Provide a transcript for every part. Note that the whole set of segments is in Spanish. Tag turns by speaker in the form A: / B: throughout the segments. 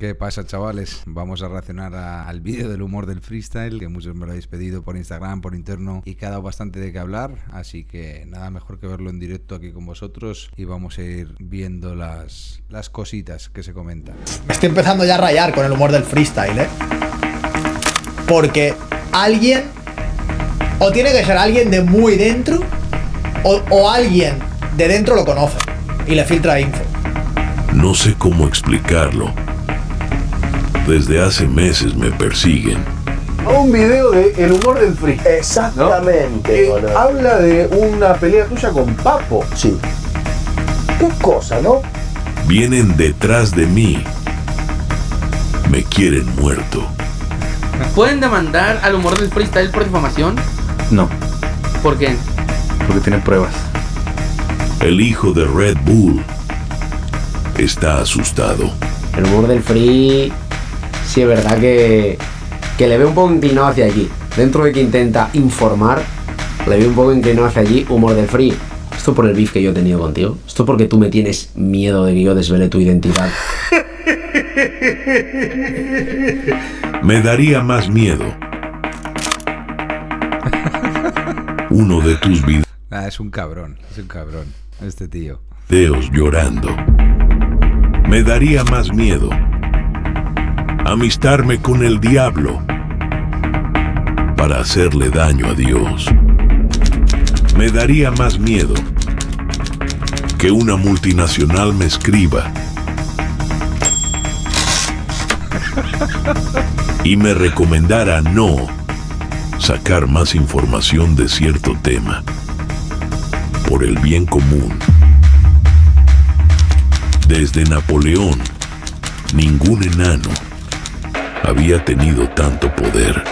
A: ¿Qué pasa, chavales? Vamos a reaccionar al vídeo del humor del freestyle, que muchos me lo habéis pedido por Instagram, por interno, y que ha dado bastante de qué hablar, así que nada mejor que verlo en directo aquí con vosotros y vamos a ir viendo las cositas que se comentan.
B: Me estoy empezando ya a rayar con el humor del freestyle, porque alguien, o tiene que ser alguien de muy dentro, o alguien de dentro lo conoce y le filtra info.
C: No sé cómo explicarlo. Desde hace meses me persiguen.
D: Un video de El humor del freestyle.
B: Exactamente.
D: ¿No? Habla de una pelea tuya con Papo.
B: Sí. Qué cosa, ¿no?
C: Vienen detrás de mí. Me quieren muerto.
E: ¿Pueden demandar al humor del freestyle por difamación?
D: No,
E: ¿Por qué?
D: porque tiene pruebas.
C: El hijo de Red Bull está asustado.
F: El humor del free, sí es verdad que le veo un poco inclinado hacia allí. Dentro de que intenta informar, le veo un poco inclinado hacia allí. Humor del free, esto por el beef que yo he tenido contigo. Esto porque tú me tienes miedo de que yo desvele tu identidad.
C: Me daría más miedo uno de tus
A: Es un cabrón este tío.
C: videos llorando. Me daría más miedo amistarme con el diablo para hacerle daño a Dios. Me daría más miedo que una multinacional me escriba y me recomendara no sacar más información de cierto tema por el bien común. Desde Napoleón, ningún enano había tenido tanto poder.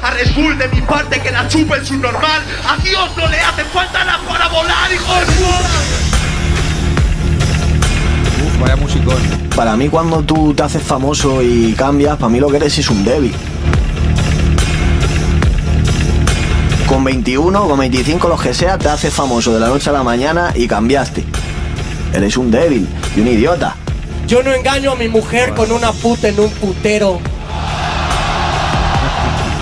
G: A Red Bull de mi parte que la chupe en su normal. A Dios no le hace falta nada para volar, hijo de puta.
A: Vaya musicón.
B: Para mí, cuando tú te haces famoso y cambias, para mí lo que eres es un débil. Con 21, con 25, los que sea, te haces famoso de la noche a la mañana y cambiaste. Eres un débil y un idiota.
H: Yo no engaño a mi mujer con una puta en un putero.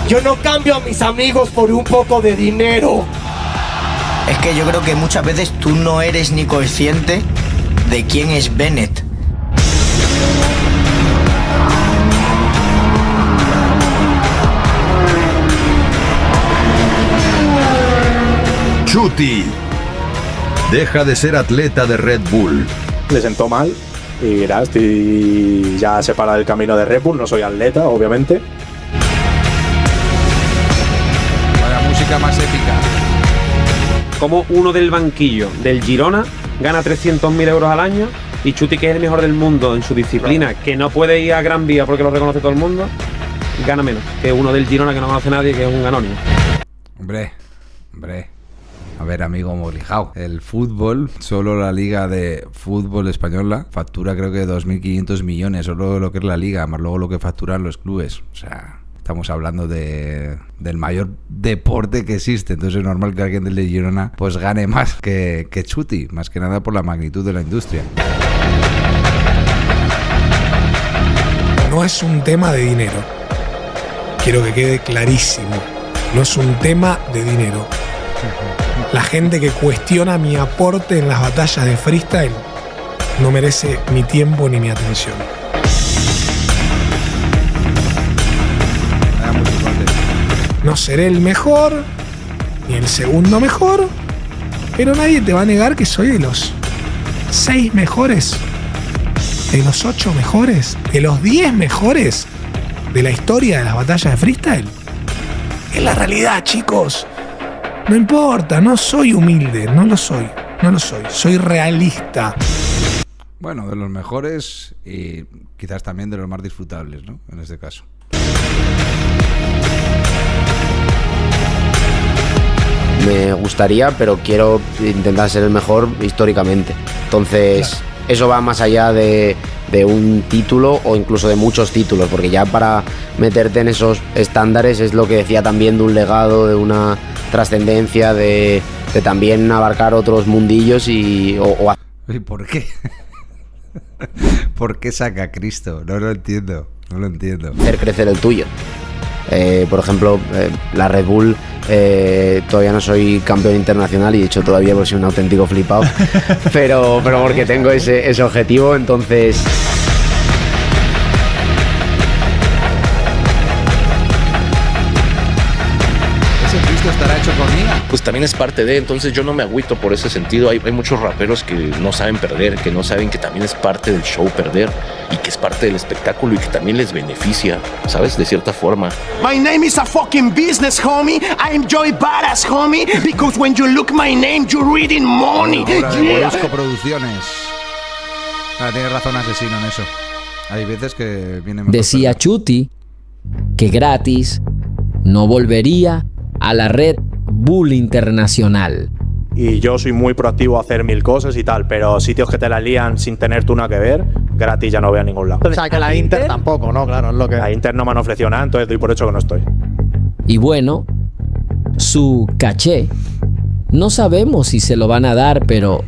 H: Yo no cambio a mis amigos por un poco de dinero.
I: Es que yo creo que muchas veces tú no eres ni consciente de quién es Bennett.
J: Chuty deja de ser atleta de Red Bull.
K: Le sentó mal y mira, estoy ya separado del camino de Red Bull. No soy atleta, obviamente.
A: Vaya música más épica.
L: Como uno del banquillo del Girona gana 300.000 euros al año y Chuty, que es el mejor del mundo en su disciplina, que no puede ir a Gran Vía porque lo reconoce todo el mundo, gana menos que uno del Girona que no conoce nadie, que es un anónimo.
A: Hombre. A ver, amigo Molijao, el fútbol, solo la liga de fútbol española factura creo que 2.500 millones, solo lo que es la liga, más luego lo que facturan los clubes. O sea, estamos hablando del mayor deporte que existe, entonces es normal que alguien del de Girona pues gane más que Chuty, más que nada por la magnitud de la industria.
M: No es un tema de dinero. Quiero que quede clarísimo. No es un tema de dinero. La gente que cuestiona mi aporte en las batallas de freestyle no merece mi tiempo ni mi atención. No seré el mejor, ni el segundo mejor, pero nadie te va a negar que soy de los 6 mejores, de los 8 mejores, de los 10 mejores de la historia de las batallas de freestyle. Es la realidad, chicos. No importa, no soy humilde, no lo soy, soy realista.
A: Bueno, de los mejores y quizás también de los más disfrutables, ¿no? En este caso.
F: Me gustaría, pero quiero intentar ser el mejor históricamente. Entonces, claro, eso va más allá de un título o incluso de muchos títulos, porque ya para meterte en esos estándares es lo que decía también, de un legado, de una trascendencia, de también abarcar otros mundillos
A: ¿Y por qué? ¿Por qué saca a Cristo? No lo entiendo.
F: Hacer crecer el tuyo. Por ejemplo, la Red Bull, todavía no soy campeón internacional y de hecho todavía soy un auténtico flipado, pero porque tengo ese objetivo, entonces...
A: ¿Estará hecho con IA?
N: Pues también es parte de, entonces yo no me agüito por ese sentido. Hay muchos raperos que no saben perder, que no saben que también es parte del show perder y que es parte del espectáculo y que también les beneficia, ¿sabes? De cierta forma.
G: My name is a fucking business, homie. I am Joey Badass, homie. Because when you look my name, you're reading money.
A: Molusco Producciones. Tienes razón, Asesino, en eso. Hay veces que viene...
O: Decía Chuti que gratis no volvería a la Red Bull Internacional.
K: Y yo soy muy proactivo a hacer 1000 cosas y tal, pero sitios que te la lían sin tener tú nada que ver, gratis ya no voy a ningún lado.
P: O sea, que la Inter tampoco, ¿no? Claro, es lo que...
K: La Inter no me han ofrecido nada, entonces doy por hecho que no estoy.
O: Y bueno, su caché, no sabemos si se lo van a dar, pero...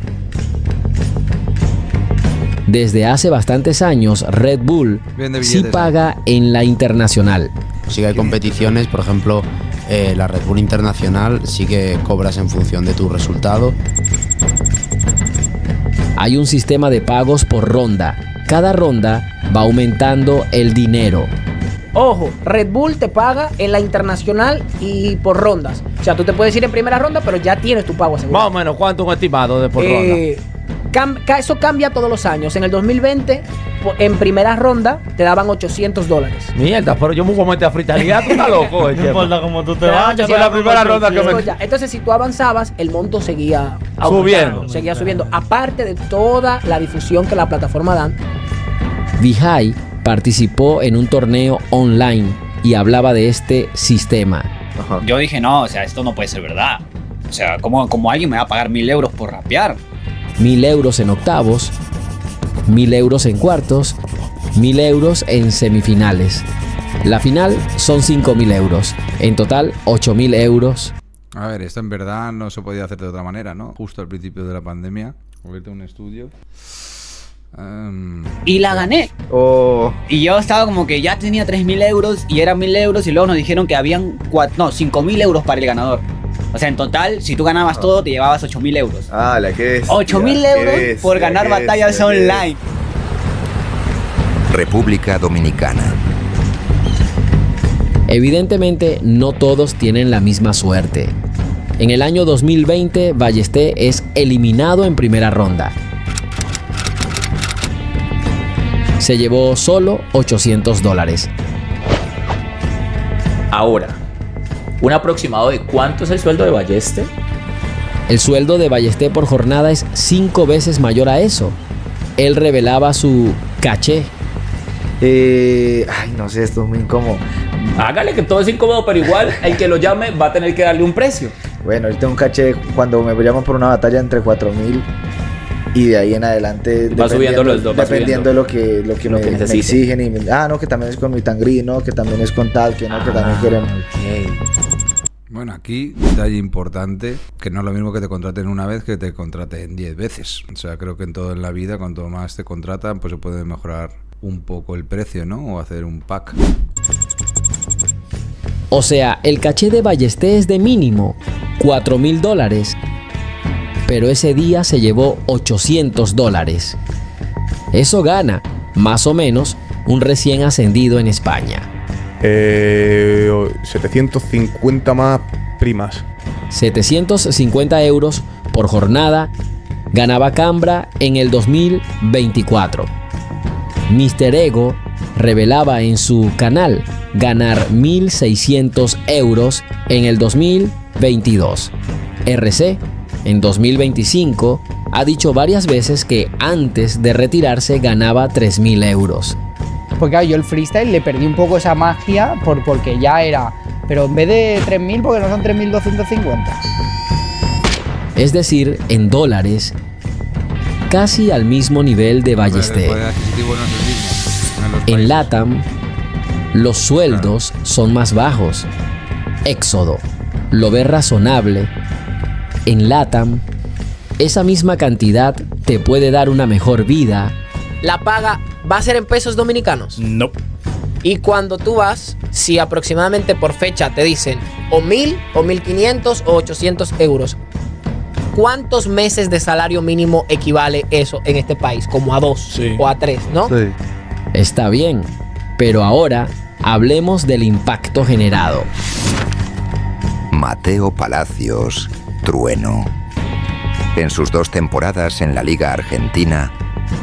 O: Desde hace bastantes años, Red Bull sí paga en la internacional.
F: Sí que hay competiciones, por ejemplo, la Red Bull Internacional sí que cobras en función de tu resultado.
O: Hay un sistema de pagos por ronda. Cada ronda va aumentando el dinero.
Q: Ojo, Red Bull te paga en la internacional y por rondas. O sea, tú te puedes ir en primera ronda, pero ya tienes tu pago asegurado.
R: Más o menos, ¿cuánto un estimado de por ronda?
Q: Eso cambia todos los años. En el 2020, en primera ronda, te daban $800.
R: Mierda, pero yo me voy a meter a fritalidad, tú estás loco. No
S: importa cómo tú te vayas,
R: con la primera ronda que me...
Q: Entonces, si tú avanzabas, el monto seguía
R: subiendo.
Q: Seguía subiendo. Aparte de toda la difusión que la plataforma dan.
O: Vijay participó en un torneo online y hablaba de este sistema.
T: Yo dije, no, o sea, esto no puede ser verdad. O sea, ¿cómo alguien me va a pagar 1.000 euros por rapear?
O: 1.000 euros en octavos, 1.000 euros en cuartos, 1.000 euros en semifinales. La final son 5.000 euros. En total, 8.000 euros.
A: A ver, esto en verdad no se podía hacer de otra manera, ¿no? Justo al principio de la pandemia, abrirte un estudio.
T: Y la gané. Y yo estaba como que ya tenía 3.000 euros y eran 1.000 euros y luego nos dijeron que habían 5.000 euros para el ganador. O sea, en total, si tú ganabas todo, te llevabas 8.000 euros.
D: Ah, la que es.
T: 8.000 euros por ganar batallas online.
J: República Dominicana.
O: Evidentemente, no todos tienen la misma suerte. En el año 2020, Ballesté es eliminado en primera ronda. Se llevó solo $800.
U: Ahora, ¿un aproximado de cuánto es el sueldo de Ballesté?
O: El sueldo de Ballesté por jornada es 5 veces mayor a eso. Él revelaba su caché.
V: Ay, no sé, esto es muy incómodo.
U: Hágale, que todo es incómodo, pero igual el que lo llame va a tener que darle un precio.
V: Bueno, ahorita un caché cuando me llaman por una batalla entre 4.000 y de ahí en adelante
U: va subiendo los dos,
V: dependiendo de lo que me exigen y no, que también es con mi tangri, no, que también es con tal, que no, que también quieren.
A: Bueno, aquí detalle importante, que no es lo mismo que te contraten una vez que te contraten 10 veces. O sea, creo que en todo en la vida, cuanto más te contratan, pues se puede mejorar un poco el precio, ¿no? O hacer un pack.
O: O sea, el caché de Ballesté es de mínimo $4.000, pero ese día se llevó $800. Eso gana, más o menos, un recién ascendido en España.
W: 750 más primas.
O: 750 euros por jornada ganaba Cambra en el 2024. Mr. Ego revelaba en su canal ganar 1.600 euros en el 2022. RC, en 2025, ha dicho varias veces que antes de retirarse ganaba 3.000 euros.
Q: Porque claro, yo el freestyle le perdí un poco esa magia porque ya era... Pero en vez de 3.000, porque no son 3.250.
O: Es decir, en dólares, casi al mismo nivel de Ballesté. En LATAM, los sueldos son más bajos. Éxodo lo ve razonable. En LATAM, esa misma cantidad te puede dar una mejor vida
Q: la paga va a ser en pesos dominicanos.
C: No.
Q: Y cuando tú vas, si aproximadamente por fecha te dicen o 1.000 o 1.500 o 800 euros, ¿cuántos meses de salario mínimo equivale eso en este país? Como a 2 o a 3, ¿no?
V: Sí.
O: Está bien, pero ahora hablemos del impacto generado.
E: Mateo Palacios, Trueno. En sus 2 temporadas en la Liga Argentina,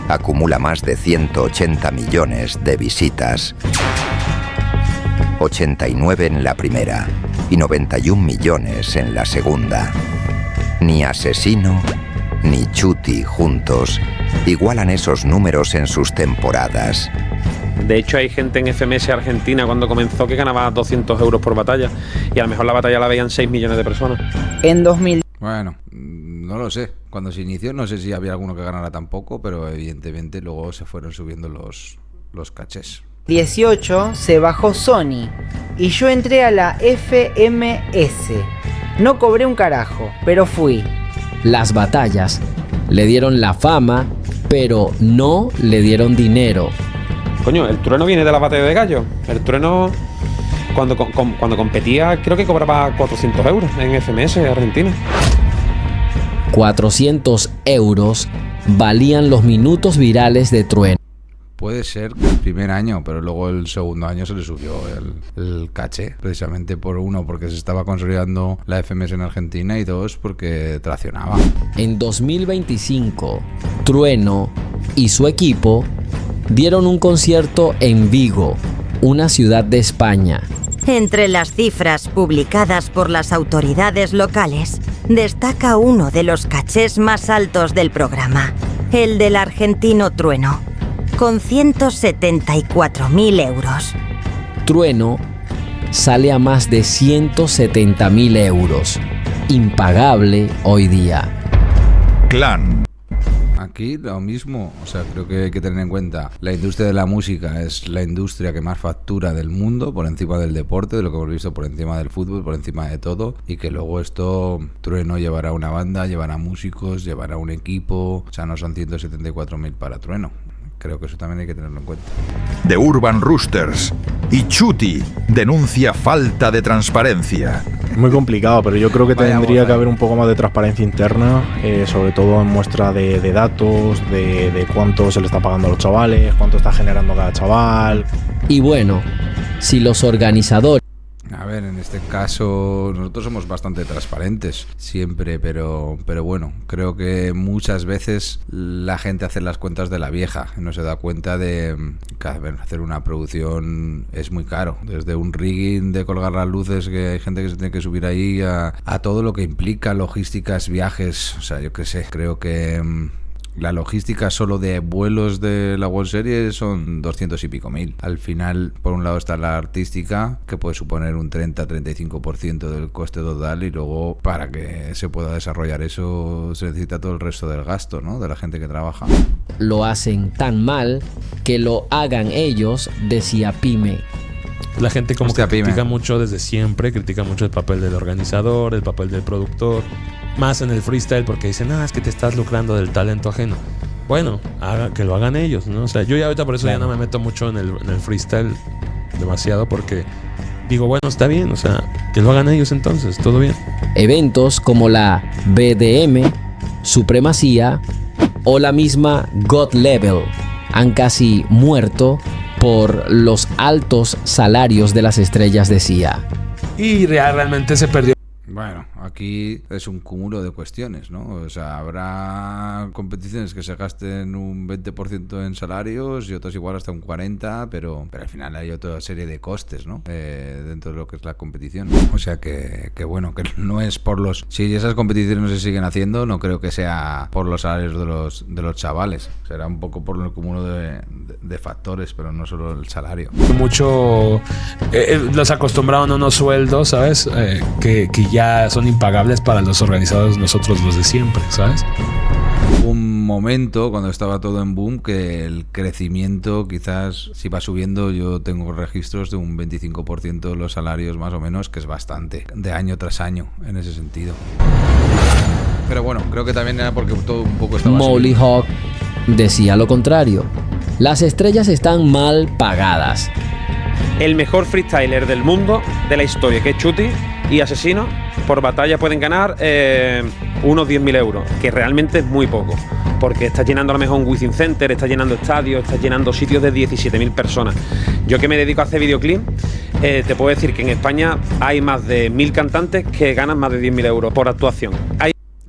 E: acumula más de 180 millones de visitas. 89 en la primera y 91 millones en la segunda. Ni Asesino ni Chuti juntos igualan esos números en sus temporadas.
L: De hecho, hay gente en FMS Argentina cuando comenzó que ganaba 200 euros por batalla. Y a lo mejor la batalla la veían 6 millones de personas.
A: En 2000. Bueno, no lo sé. Cuando se inició no sé si había alguno que ganara tampoco, pero evidentemente luego se fueron subiendo los cachés.
S: 18 se bajó Sony y yo entré a la FMS. No cobré un carajo, pero fui.
O: Las batallas le dieron la fama, pero no le dieron dinero.
L: Coño, el Trueno viene de la batalla de gallo. El Trueno, cuando competía, creo que cobraba 400 euros en FMS Argentina.
O: 400 euros valían los minutos virales de Trueno.
A: Puede ser el primer año, pero luego el segundo año se le subió el caché, precisamente porque se estaba consolidando la FMS en Argentina, y 2, porque traccionaba.
O: En 2025, Trueno y su equipo dieron un concierto en Vigo, una ciudad de España.
X: Entre las cifras publicadas por las autoridades locales, destaca uno de los cachés más altos del programa, el del argentino Trueno, con 174.000 euros.
O: Trueno sale a más de 170.000 euros, impagable hoy día.
J: Clan.
A: Aquí lo mismo, o sea, creo que hay que tener en cuenta, la industria de la música es la industria que más factura del mundo, por encima del deporte, de lo que hemos visto, por encima del fútbol, por encima de todo, y que luego esto, Trueno llevará una banda, llevará músicos, llevará un equipo, o sea, no son 174.000 para Trueno. Creo que eso también hay que tenerlo en cuenta.
J: The Urban Roosters. Y Chuti denuncia falta de transparencia.
K: Muy complicado, pero yo creo que tendría que haber un poco más de transparencia interna, sobre todo en muestra de datos, de cuánto se le está pagando a los chavales, cuánto está generando cada chaval.
O: Y bueno, si los organizadores...
A: A ver, en este caso nosotros somos bastante transparentes siempre, pero bueno, creo que muchas veces la gente hace las cuentas de la vieja, no se da cuenta de que hacer una producción es muy caro, desde un rigging de colgar las luces, que hay gente que se tiene que subir ahí, a todo lo que implica logísticas, viajes, o sea, yo qué sé, creo que la logística solo de vuelos de la World Series son 200 y pico mil. Al final, por un lado está la artística, que puede suponer un 30-35% del coste total, y luego para que se pueda desarrollar eso se necesita todo el resto del gasto, ¿no?, de la gente que trabaja.
O: Lo hacen tan mal que lo hagan ellos, decía Pyme.
C: La gente como que critica mucho desde siempre, critica mucho el papel del organizador, el papel del productor, más en el freestyle, porque dicen, es que te estás lucrando del talento ajeno. Bueno, que lo hagan ellos, ¿no? O sea, yo ya ahorita por eso ya no me meto mucho en el freestyle demasiado, porque digo, bueno, está bien, o sea, que lo hagan ellos entonces, todo bien.
O: Eventos como la BDM, Supremacía o la misma God Level han casi muerto por los altos salarios de las estrellas de CIA.
C: Y realmente se perdió.
A: Bueno, aquí es un cúmulo de cuestiones, ¿no? O sea, habrá competiciones que se gasten un 20% en salarios y otras igual hasta un 40%, pero al final hay otra serie de costes, ¿no? Dentro de lo que es la competición. O sea que bueno, que no es por los... Si esas competiciones no se siguen haciendo, no creo que sea por los salarios de los chavales. Será un poco por el cúmulo de factores, pero no solo el salario.
C: Mucho... los acostumbraron a unos sueldos, ¿sabes? Que ya son impagables para los organizadores, nosotros los de siempre, ¿sabes?
A: Un momento cuando estaba todo en boom que el crecimiento quizás si va subiendo, yo tengo registros de un 25% de los salarios más o menos, que es bastante, de año tras año en ese sentido. Pero bueno, creo que también era porque todo un poco estaba
O: Molly Hawk decía lo contrario. Las estrellas están mal pagadas.
L: El mejor freestyler del mundo, de la historia, que es Chuty, y Asesino, por batalla pueden ganar unos 10.000 euros, que realmente es muy poco, porque está llenando a lo mejor un Wizzing Center, está llenando estadios, está llenando sitios de 17.000 personas. Yo que me dedico a hacer videoclip, te puedo decir que en España hay más de 1.000 cantantes que ganan más de 10.000 euros por actuación.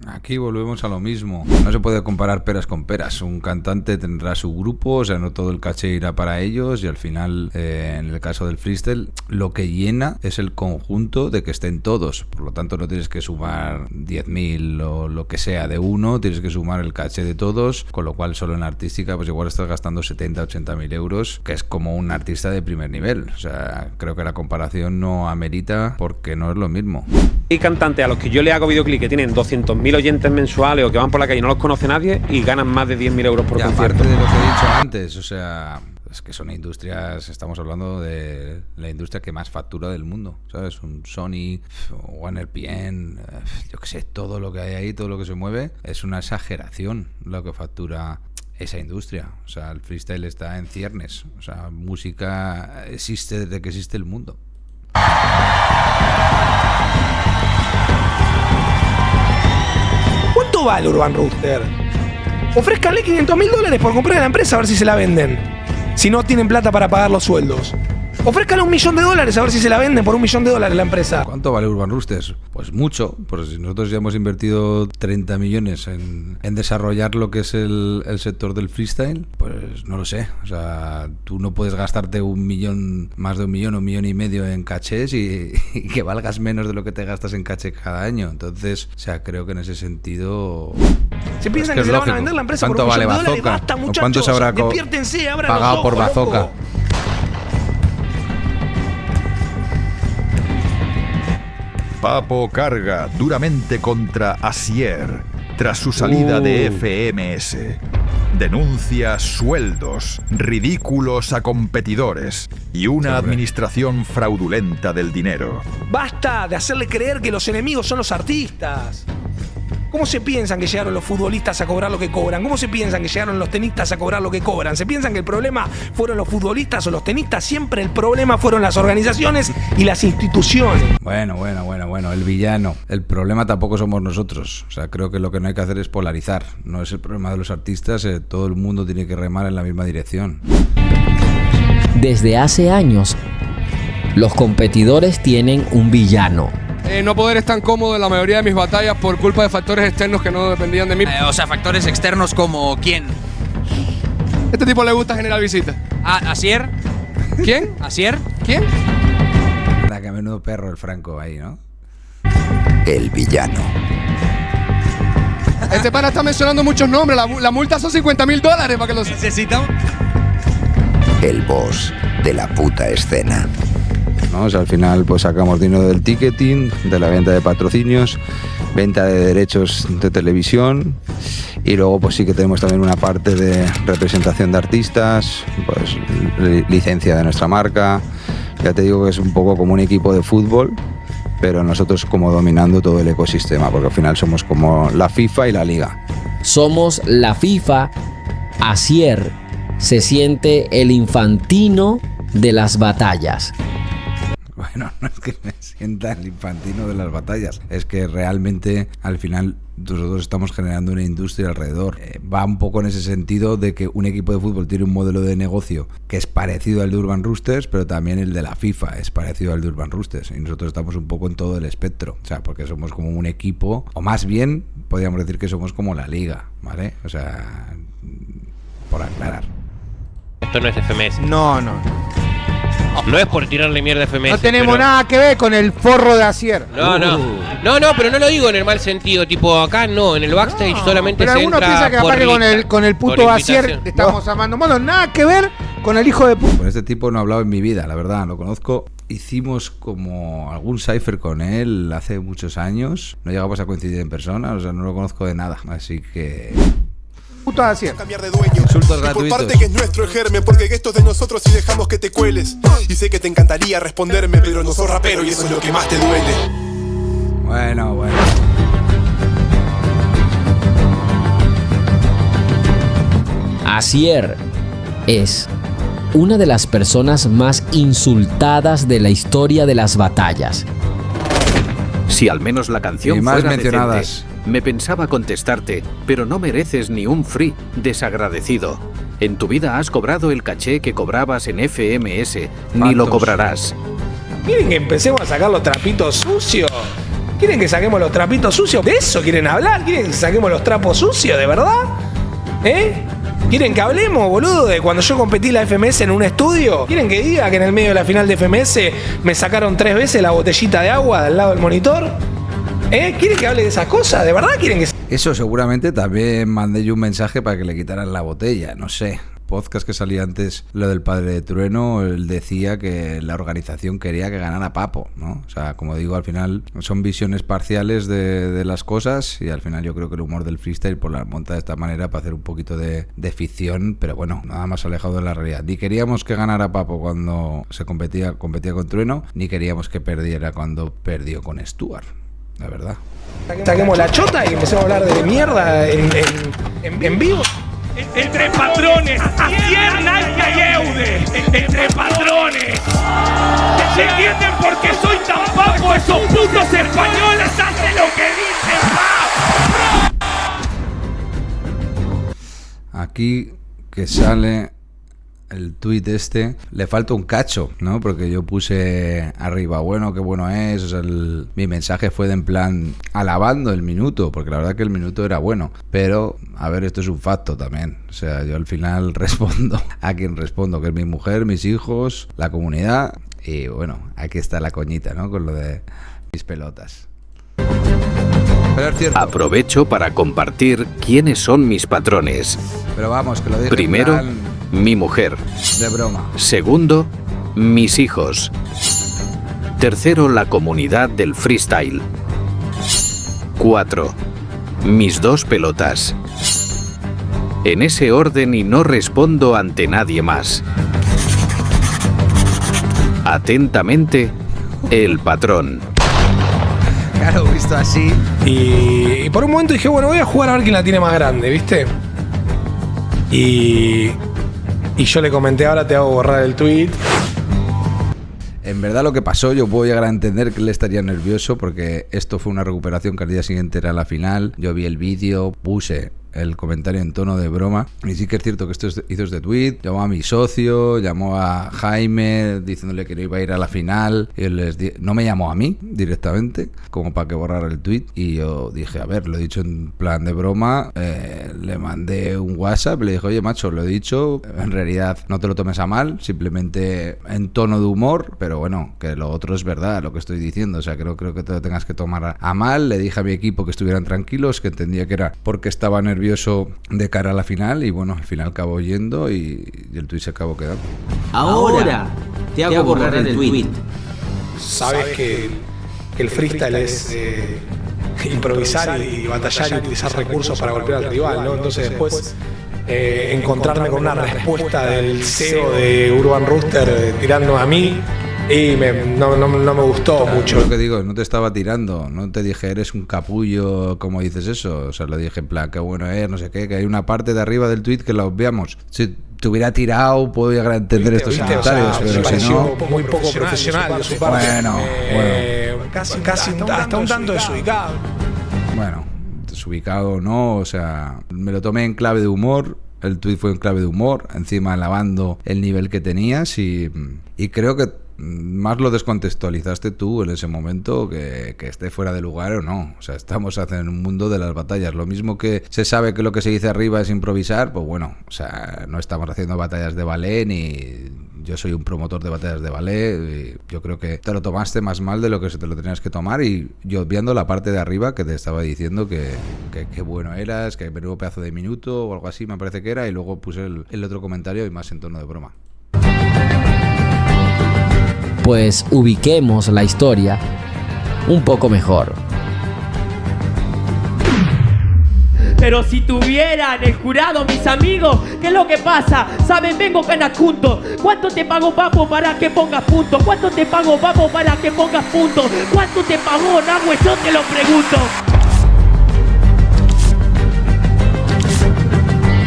A: Aquí volvemos a lo mismo. No se puede comparar peras con peras. Un cantante tendrá su grupo, o sea, no todo el caché irá para ellos, y al final, en el caso del freestyle, lo que llena es el conjunto de que estén todos. Por lo tanto, no tienes que sumar 10.000 o lo que sea de uno, tienes que sumar el caché de todos, con lo cual solo en artística pues igual estás gastando 70-80.000 euros, que es como un artista de primer nivel. O sea, creo que la comparación no amerita porque no es lo mismo.
L: Hay cantantes a los que yo le hago videoclip que tienen 200.000 oyentes mensuales o que van por la calle y no los conoce nadie y ganan más de 10.000 euros por concierto.
A: Aparte de lo que he dicho antes, o sea, es que son industrias, estamos hablando de la industria que más factura del mundo, ¿sabes? Un Sony, One RPN, yo que sé, todo lo que hay ahí, todo lo que se mueve, es una exageración lo que factura esa industria. O sea, el freestyle está en ciernes, o sea, música existe desde que existe el mundo.
B: ¿Cuánto vale Urban Rooster? Ofrézcanle $500.000 por comprar a la empresa a ver si se la venden. Si no tienen plata para pagar los sueldos. Ofrézcanle $1.000.000 a ver si se la venden por $1.000.000 la empresa.
A: ¿Cuánto vale Urban Roosters? Pues mucho, pues si nosotros ya hemos invertido 30 millones en desarrollar lo que es el sector del freestyle, pues no lo sé. O sea, tú no puedes gastarte $1 millón, más de $1 millón, $1,5 millones en cachés y que valgas menos de lo que te gastas en caché cada año. Entonces, o sea, creo que en ese sentido...
B: Se piensan que se la van a vender la empresa por $1 millón.
A: ¿Cuánto vale Bazooka?
B: Basta, muchachos.
A: ¿Cuánto se habrá pagado por Bazooka?
B: Loco.
J: Papo carga duramente contra Asier tras su salida de FMS. Denuncia sueldos ridículos a competidores y una administración fraudulenta del dinero.
B: Basta de hacerle creer que los enemigos son los artistas. ¿Cómo se piensan que llegaron los futbolistas a cobrar lo que cobran? ¿Cómo se piensan que llegaron los tenistas a cobrar lo que cobran? ¿Se piensan que el problema fueron los futbolistas o los tenistas? Siempre el problema fueron las organizaciones y las instituciones.
A: Bueno, el villano. El problema tampoco somos nosotros. O sea, creo que lo que no hay que hacer es polarizar. No es el problema de los artistas, todo el mundo tiene que remar en la misma dirección.
O: Desde hace años, los competidores tienen un villano.
H: No poder estar cómodo en la mayoría de mis batallas por culpa de factores externos que no dependían de mí.
I: O sea, factores externos como ¿quién?
H: Este tipo le gusta generar visitas.
I: ¿Asier?
H: ¿Quién?
I: ¿Asier?
H: ¿Quién?
A: La que menudo perro el Franco ahí, ¿no?
E: El villano.
H: Este pana está mencionando muchos nombres. La multa son $50.000 para que los
I: necesitamos.
E: El boss de la puta escena.
A: ¿No? O sea, al final pues sacamos dinero del ticketing, de la venta de patrocinios, venta de derechos de televisión, y luego pues sí que tenemos también una parte de representación de artistas, pues licencia de nuestra marca. Ya te digo que es un poco como un equipo de fútbol, pero nosotros como dominando todo el ecosistema, porque al final somos como la FIFA y la Liga.
O: Somos la FIFA. Asier se siente el Infantino de las batallas.
A: Bueno, no es que me sienta el Infantino de las batallas, es que realmente al final nosotros estamos generando una industria alrededor. Va un poco en ese sentido de que un equipo de fútbol tiene un modelo de negocio que es parecido al de Urban Roosters, pero también el de la FIFA es parecido al de Urban Roosters, y nosotros estamos un poco en todo el espectro, o sea, porque somos como un equipo, o más bien podríamos decir que somos como la liga, ¿vale? O sea, por aclarar.
M: Esto no es FMS.
B: No.
M: No es por tirarle mierda a FMS.
B: No tenemos nada que ver con el forro de Asier.
M: No, pero no lo digo en el mal sentido. Tipo, acá no, en el backstage solamente
B: pero
M: se
B: alguno
M: entra
B: piensa que aparte con el puto Asier le estamos amando. Bueno, nada que ver con el hijo de puta.
A: Con este tipo no he hablado en mi vida, la verdad, lo conozco. Hicimos como algún cypher con él hace muchos años. No llegamos a coincidir en persona, o sea, no lo conozco de nada. Así que...
B: Puto Asier.
Y: Cambiar de dueño.
A: Insultos
Y: y
A: gratuitos.
Y: por parte que es nuestro el germen, porque esto es de nosotros y dejamos que te cueles. Y sé que te encantaría responderme, pero no sos rapero y eso es lo que más te duele.
A: Bueno.
O: Asier es una de las personas más insultadas de la historia de las batallas.
F: Si al menos la canción
A: y más
F: fuera
A: mencionadas.
F: decente, me pensaba contestarte, pero no mereces ni un free, desagradecido. En tu vida has cobrado el caché que cobrabas en FMS, ni lo cobrarás.
B: ¿Quieren que empecemos a sacar los trapitos sucios? ¿Quieren que saquemos los trapitos sucios? ¿De eso quieren hablar? ¿Quieren que saquemos los trapos sucios, de verdad? ¿Quieren que hablemos, boludo, de cuando yo competí la FMS en un estudio? ¿Quieren que diga que en el medio de la final de FMS me sacaron 3 veces la botellita de agua al lado del monitor? ¿Quieren que hable de esas cosas? ¿De verdad quieren que...?
A: Eso seguramente también mandé yo un mensaje para que le quitaran la botella, no sé. Podcast que salía antes, lo del padre de Trueno, él decía que la organización quería que ganara Papo, ¿no? O sea, como digo, al final son visiones parciales de las cosas y al final yo creo que el humor del freestyle pues la monta de esta manera para hacer un poquito de ficción, pero bueno, nada más alejado de la realidad. Ni queríamos que ganara Papo cuando se competía con Trueno, ni queríamos que perdiera cuando perdió con Stuart, la verdad.
B: Saquemos la chota y empecemos a hablar de mierda en vivo.
G: Entre patrones, Asier, Nike y Eude. Entre patrones. ¿Se entienden por qué soy tan papo? Esos putos españoles hacen lo que dicen,
A: Aquí que sale el tuit este, le falta un cacho, ¿no? Porque yo puse arriba, bueno, qué bueno es, o sea, mi mensaje fue de en plan alabando el minuto, porque la verdad que el minuto era bueno, pero a ver, esto es un facto también, o sea, yo al final respondo a quien respondo, que es mi mujer, mis hijos, la comunidad, y bueno, aquí está la coñita, ¿no? Con lo de mis pelotas. Pero es cierto.
F: Aprovecho para compartir quiénes son mis patrones.
A: Pero vamos, que lo dije.
F: Primero, mi mujer.
A: De broma.
F: Segundo, mis hijos. Tercero, la comunidad del freestyle. 4. Mis 2 pelotas. En ese orden y no respondo ante nadie más. Atentamente, el patrón.
A: Claro, visto así.
B: Y por un momento dije, bueno, voy a jugar a ver quién la tiene más grande, ¿viste? Y yo le comenté, ahora te hago borrar el tweet.
A: En verdad lo que pasó, yo puedo llegar a entender que él estaría nervioso porque esto fue una recuperación que al día siguiente era la final. Yo vi el vídeo, puse el comentario en tono de broma y sí que es cierto que esto hizo este tweet, llamó a mi socio, llamó a Jaime diciéndole que no iba a ir a la final y no me llamó a mí directamente como para que borrara el tweet y yo dije, a ver, lo he dicho en plan de broma, le mandé un WhatsApp, le dije, oye macho, lo he dicho, en realidad no te lo tomes a mal, simplemente en tono de humor, pero bueno, que lo otro es verdad, lo que estoy diciendo, o sea, creo que te lo tengas que tomar a mal. Le dije a mi equipo que estuvieran tranquilos, que entendía que era porque estaba nervioso de cara a la final y bueno, al final acabó yendo y el tweet se acabó quedando.
U: Ahora te hago borrar el tweet.
B: Sabes que el freestyle es improvisar y batallar y utilizar recursos para golpear al rival, ¿no? Entonces después encontrarme con una respuesta del CEO de Urban Rooster tirando a mí y no me gustó mucho.
A: Lo que digo, no te estaba tirando, no te dije eres un capullo, como dices eso, o sea, lo dije en plan, qué bueno es, no sé qué, que hay una parte de arriba del tweet que la obviamos. Si te hubiera tirado, puedo llegar a entender estos comentarios, pero si no...
B: Muy poco profesional de su parte.
A: Bueno.
B: Casi hasta un tanto desubicado.
A: Bueno, desubicado o no, o sea, me lo tomé en clave de humor. El tweet fue en clave de humor, encima alabando el nivel que tenías y creo que más lo descontextualizaste tú en ese momento que esté fuera de lugar o no. O sea, estamos en un mundo de las batallas. Lo mismo que se sabe que lo que se dice arriba es improvisar, pues bueno, o sea, no estamos haciendo batallas de ballet ni... Yo soy un promotor de batallas de ballet y yo creo que te lo tomaste más mal de lo que se te lo tenías que tomar y yo obviando la parte de arriba que te estaba diciendo que bueno eras, que menudo pedazo de minuto o algo así me parece que era y luego puse el otro comentario y más en tono de broma.
O: Pues ubiquemos la historia un poco mejor.
G: Pero si tuvieran el jurado, mis amigos, ¿qué es lo que pasa? Saben, vengo canacundo. ¿Cuánto te pago, papo, para que pongas punto? ¿Cuánto te pago, papo, para que pongas punto? ¿Cuánto te pagó, Nahue? Yo te lo pregunto.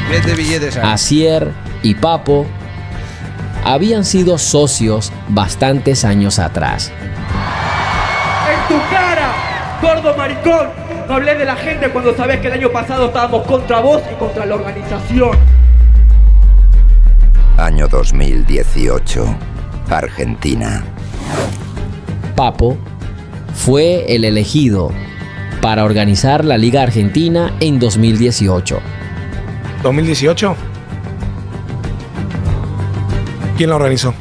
A: Billetes ahí.
O: Asier y Papo habían sido socios bastantes años atrás.
G: ¡En tu cara, gordo maricón! No hablé de la gente cuando sabés que el año pasado estábamos contra vos y contra la organización.
E: Año 2018. Argentina.
O: Papo fue el elegido para organizar la Liga Argentina en 2018.
B: ¿2018? ¿Quién la organizó?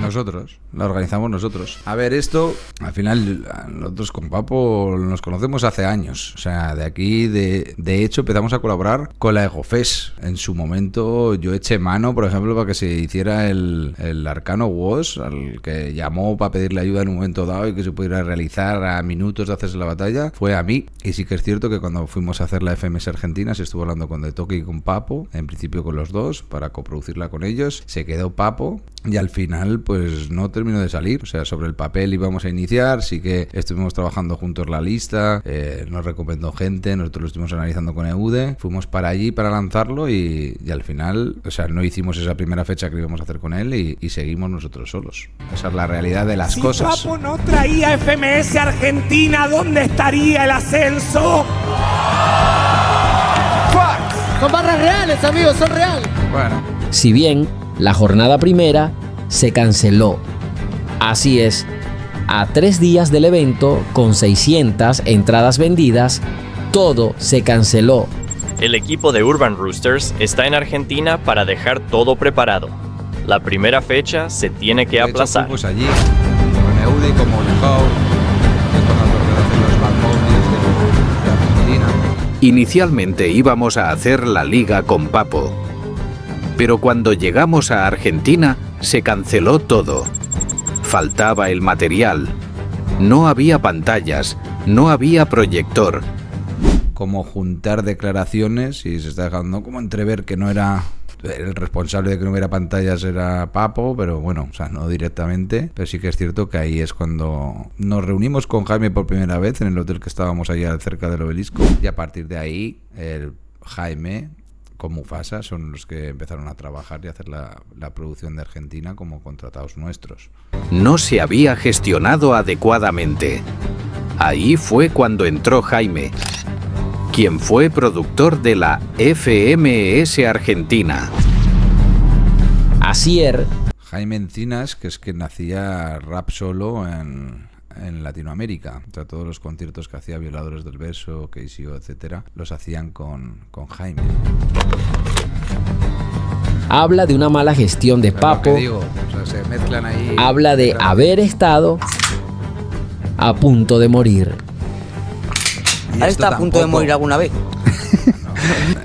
A: Nosotros, la organizamos nosotros. A ver, esto, al final, nosotros con Papo nos conocemos hace años. O sea, de aquí, de hecho, empezamos a colaborar con la EgoFest. En su momento, yo eché mano, por ejemplo, para que se hiciera el Arcano Wars, al que llamó para pedirle ayuda en un momento dado y que se pudiera realizar a minutos de hacerse la batalla, fue a mí. Y sí que es cierto que cuando fuimos a hacer la FMS Argentina, se estuvo hablando con De Toque y con Papo, en principio con los dos, para coproducirla con ellos. Se quedó Papo y al final, pues no terminó de salir. O sea, sobre el papel íbamos a iniciar, sí que estuvimos trabajando juntos la lista, nos recomendó gente, nosotros lo estuvimos analizando con EUDE, fuimos para allí para lanzarlo y al final, o sea, no hicimos esa primera fecha que íbamos a hacer con él y seguimos nosotros solos. Esa es la realidad de las cosas.
B: Si Papo no traía FMS Argentina, ¿dónde estaría el ascenso?
D: Son barras reales, amigos, son reales.
A: Bueno.
O: Si bien la jornada primera se canceló. Así es, a 3 días del evento, con 600 entradas vendidas, todo se canceló.
N: El equipo de Urban Roosters está en Argentina para dejar todo preparado. La primera fecha se tiene que aplazar.
A: Fuimos allí, con Eudi, con Molijao, con los Balmobiles de Argentina.
F: Inicialmente íbamos a hacer la liga con Papo. Pero cuando llegamos a Argentina, se canceló todo. Faltaba el material. No había pantallas, no había proyector.
A: Como juntar declaraciones y se está dejando como entrever que no era el responsable de que no hubiera pantallas era Papo, pero bueno, o sea, no directamente, pero sí que es cierto que ahí es cuando nos reunimos con Jaime por primera vez en el hotel que estábamos allá cerca del obelisco y a partir de ahí el Jaime con Mufasa son los que empezaron a trabajar y a hacer la producción de Argentina como contratados nuestros.
F: No se había gestionado adecuadamente. Ahí fue cuando entró Jaime, quien fue productor de la FMS Argentina.
O: Asier.
A: Jaime Encinas, que es quien hacía rap solo en Latinoamérica. O sea, todos los conciertos que hacía Violadores del Verso, KCO, etcétera, los hacían con Jaime.
O: Habla de una mala gestión de Papo.
A: Digo, o sea, se mezclan ahí.
O: Habla de haber estado a punto de morir.
P: ¿Has estado a punto de morir alguna vez?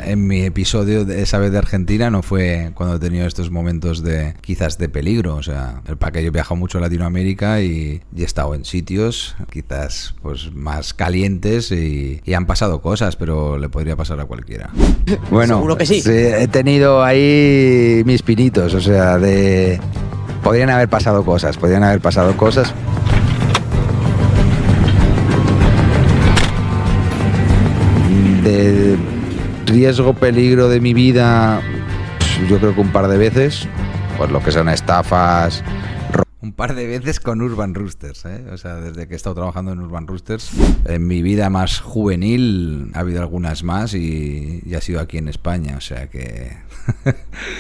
A: En mi episodio de esa vez de Argentina no fue cuando he tenido estos momentos de quizás de peligro, o sea, para que yo he viajado mucho a Latinoamérica y he estado en sitios quizás pues más calientes y han pasado cosas, pero le podría pasar a cualquiera.
P: Bueno, seguro que sí.
V: He tenido ahí mis pinitos, o sea, podrían haber pasado cosas.
A: De riesgo, peligro de mi vida, yo creo que un par de veces, pues lo que son estafas. Un par de veces con Urban Roosters, ¿eh? O sea, desde que he estado trabajando en Urban Roosters, en mi vida más juvenil ha habido algunas más y ha sido aquí en España, o sea que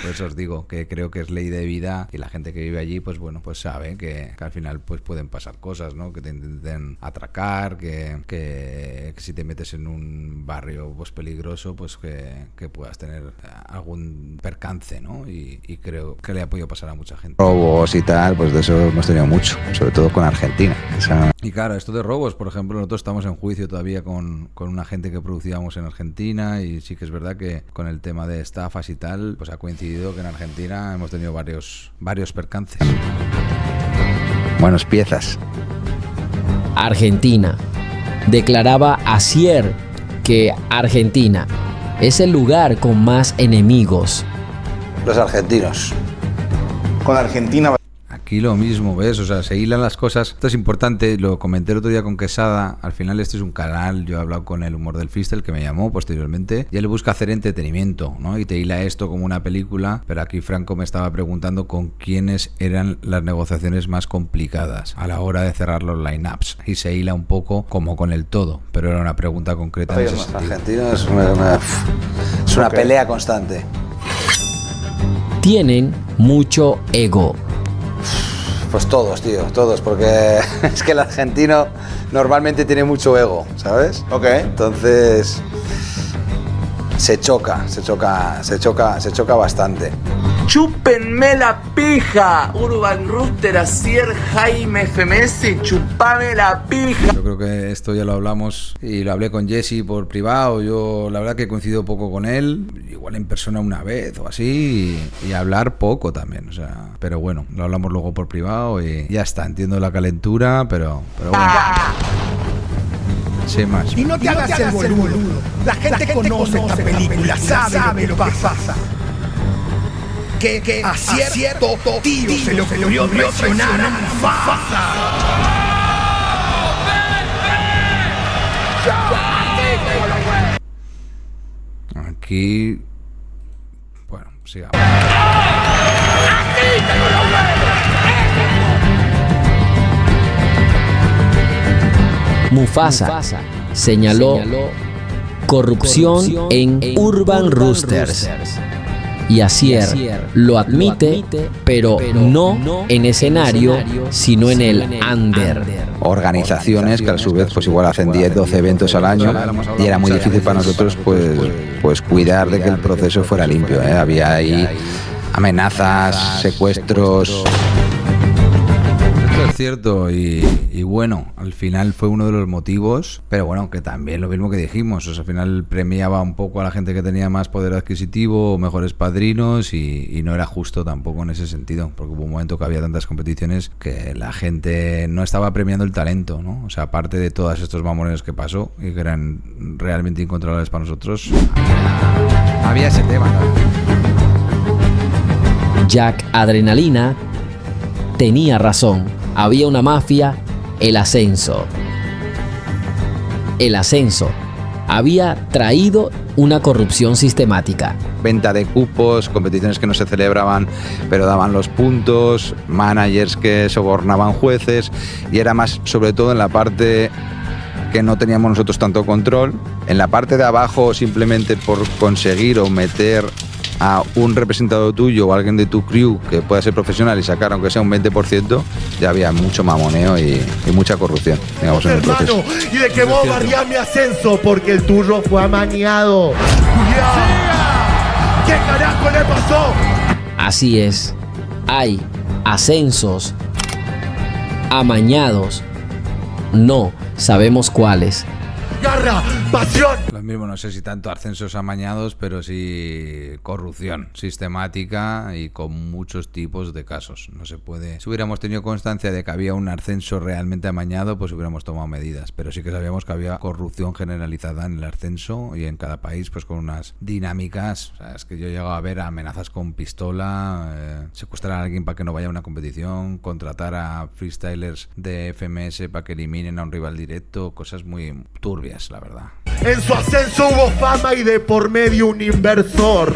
A: por eso os digo que creo que es ley de vida y la gente que vive allí, pues bueno, pues sabe que al final pues pueden pasar cosas, ¿no? Que te intenten atracar, que si te metes en un barrio pues peligroso, pues que puedas tener algún percance, ¿no? Y creo que le ha podido pasar a mucha gente.
V: Robos y tal, pues de eso hemos tenido mucho, sobre todo con Argentina.
A: Y claro, esto de robos, por ejemplo, nosotros estamos en juicio todavía con una gente que producíamos en Argentina y sí que es verdad que con el tema de estafas y tal, pues ha coincidido que en Argentina hemos tenido varios percances.
V: Buenas piezas.
O: Argentina. Declaraba Asier que Argentina es el lugar con más enemigos.
V: Los argentinos. Con Argentina.
A: Aquí lo mismo, ¿ves? O sea, se hilan las cosas. Esto es importante, lo comenté el otro día con Quesada. Al final este es un canal, yo he hablado con el Humor del Freestyle, que me llamó posteriormente, y él busca hacer entretenimiento, ¿no? Y te hila esto como una película, pero aquí Franco me estaba preguntando con quiénes eran las negociaciones más complicadas a la hora de cerrar los line-ups. Y se hila un poco como con el todo, pero era una pregunta concreta en ese sentido.
Q: Argentina es una pelea constante.
O: Tienen mucho ego.
Q: Pues todos, tío, todos, porque es que el argentino normalmente tiene mucho ego, ¿sabes? Ok. Entonces se choca bastante.
R: Chúpenme la pija, Urban Rooster, Asier, Jaime FMS, chupame la pija.
A: Yo creo que esto ya lo hablamos y lo hablé con Jesse por privado. Yo la verdad que he coincidido poco con él, igual en persona una vez o así, y hablar poco también, o sea, pero bueno, lo hablamos luego por privado y ya está, entiendo la calentura, pero bueno. Sí, más.
B: Y no te hagas el boludo. La gente conoce esta película, sabe lo que pasa. Que a cierto tío se le ocurrió traicionar a Mufasa.
A: Aquí, bueno, sigamos.
O: Mufasa señaló corrupción en Urban Roosters. Y Asier lo admite, pero no en escenario, sino en el under.
A: Organizaciones que a su vez pues igual hacen 10, 12 eventos al año y era muy difícil para nosotros pues cuidar de que el proceso fuera limpio, ¿eh? Había ahí amenazas, secuestros. Esto es cierto y bueno, al final fue uno de los motivos, pero bueno, que también lo mismo que dijimos, o sea, al final premiaba un poco a la gente que tenía más poder adquisitivo o mejores padrinos y no era justo tampoco en ese sentido, porque hubo un momento que había tantas competiciones que la gente no estaba premiando el talento, ¿no? O sea, aparte de todos estos mamones que pasó y que eran realmente incontrolables para nosotros, había ese tema también.
O: Jack Adrenalina tenía razón. Había una mafia, el ascenso. El ascenso había traído una corrupción sistemática.
A: Venta de cupos, competiciones que no se celebraban pero daban los puntos, managers que sobornaban jueces, y era más sobre todo en la parte que no teníamos nosotros tanto control. En la parte de abajo, simplemente por conseguir o meter a un representado tuyo o alguien de tu crew que pueda ser profesional y sacar aunque sea un 20%, ya había mucho mamoneo y mucha corrupción, digamos, en el proceso.
R: Y de que vos barrías mi ascenso porque el tuyo fue amañado. ¿Qué carajo le pasó?
O: Así es, hay ascensos amañados, no sabemos cuáles.
R: Garra, pasión.
A: Lo mismo, no sé si tanto ascensos amañados, pero sí corrupción sistemática y con muchos tipos de casos. No se puede. Si hubiéramos tenido constancia de que había un ascenso realmente amañado, pues hubiéramos tomado medidas. Pero sí que sabíamos que había corrupción generalizada en el ascenso y en cada país, pues con unas dinámicas. O sea, es que yo he llegado a ver amenazas con pistola, secuestrar a alguien para que no vaya a una competición, contratar a freestylers de FMS para que eliminen a un rival directo, cosas muy turbias, la verdad.
R: En su ascenso hubo fama y de por medio un inversor.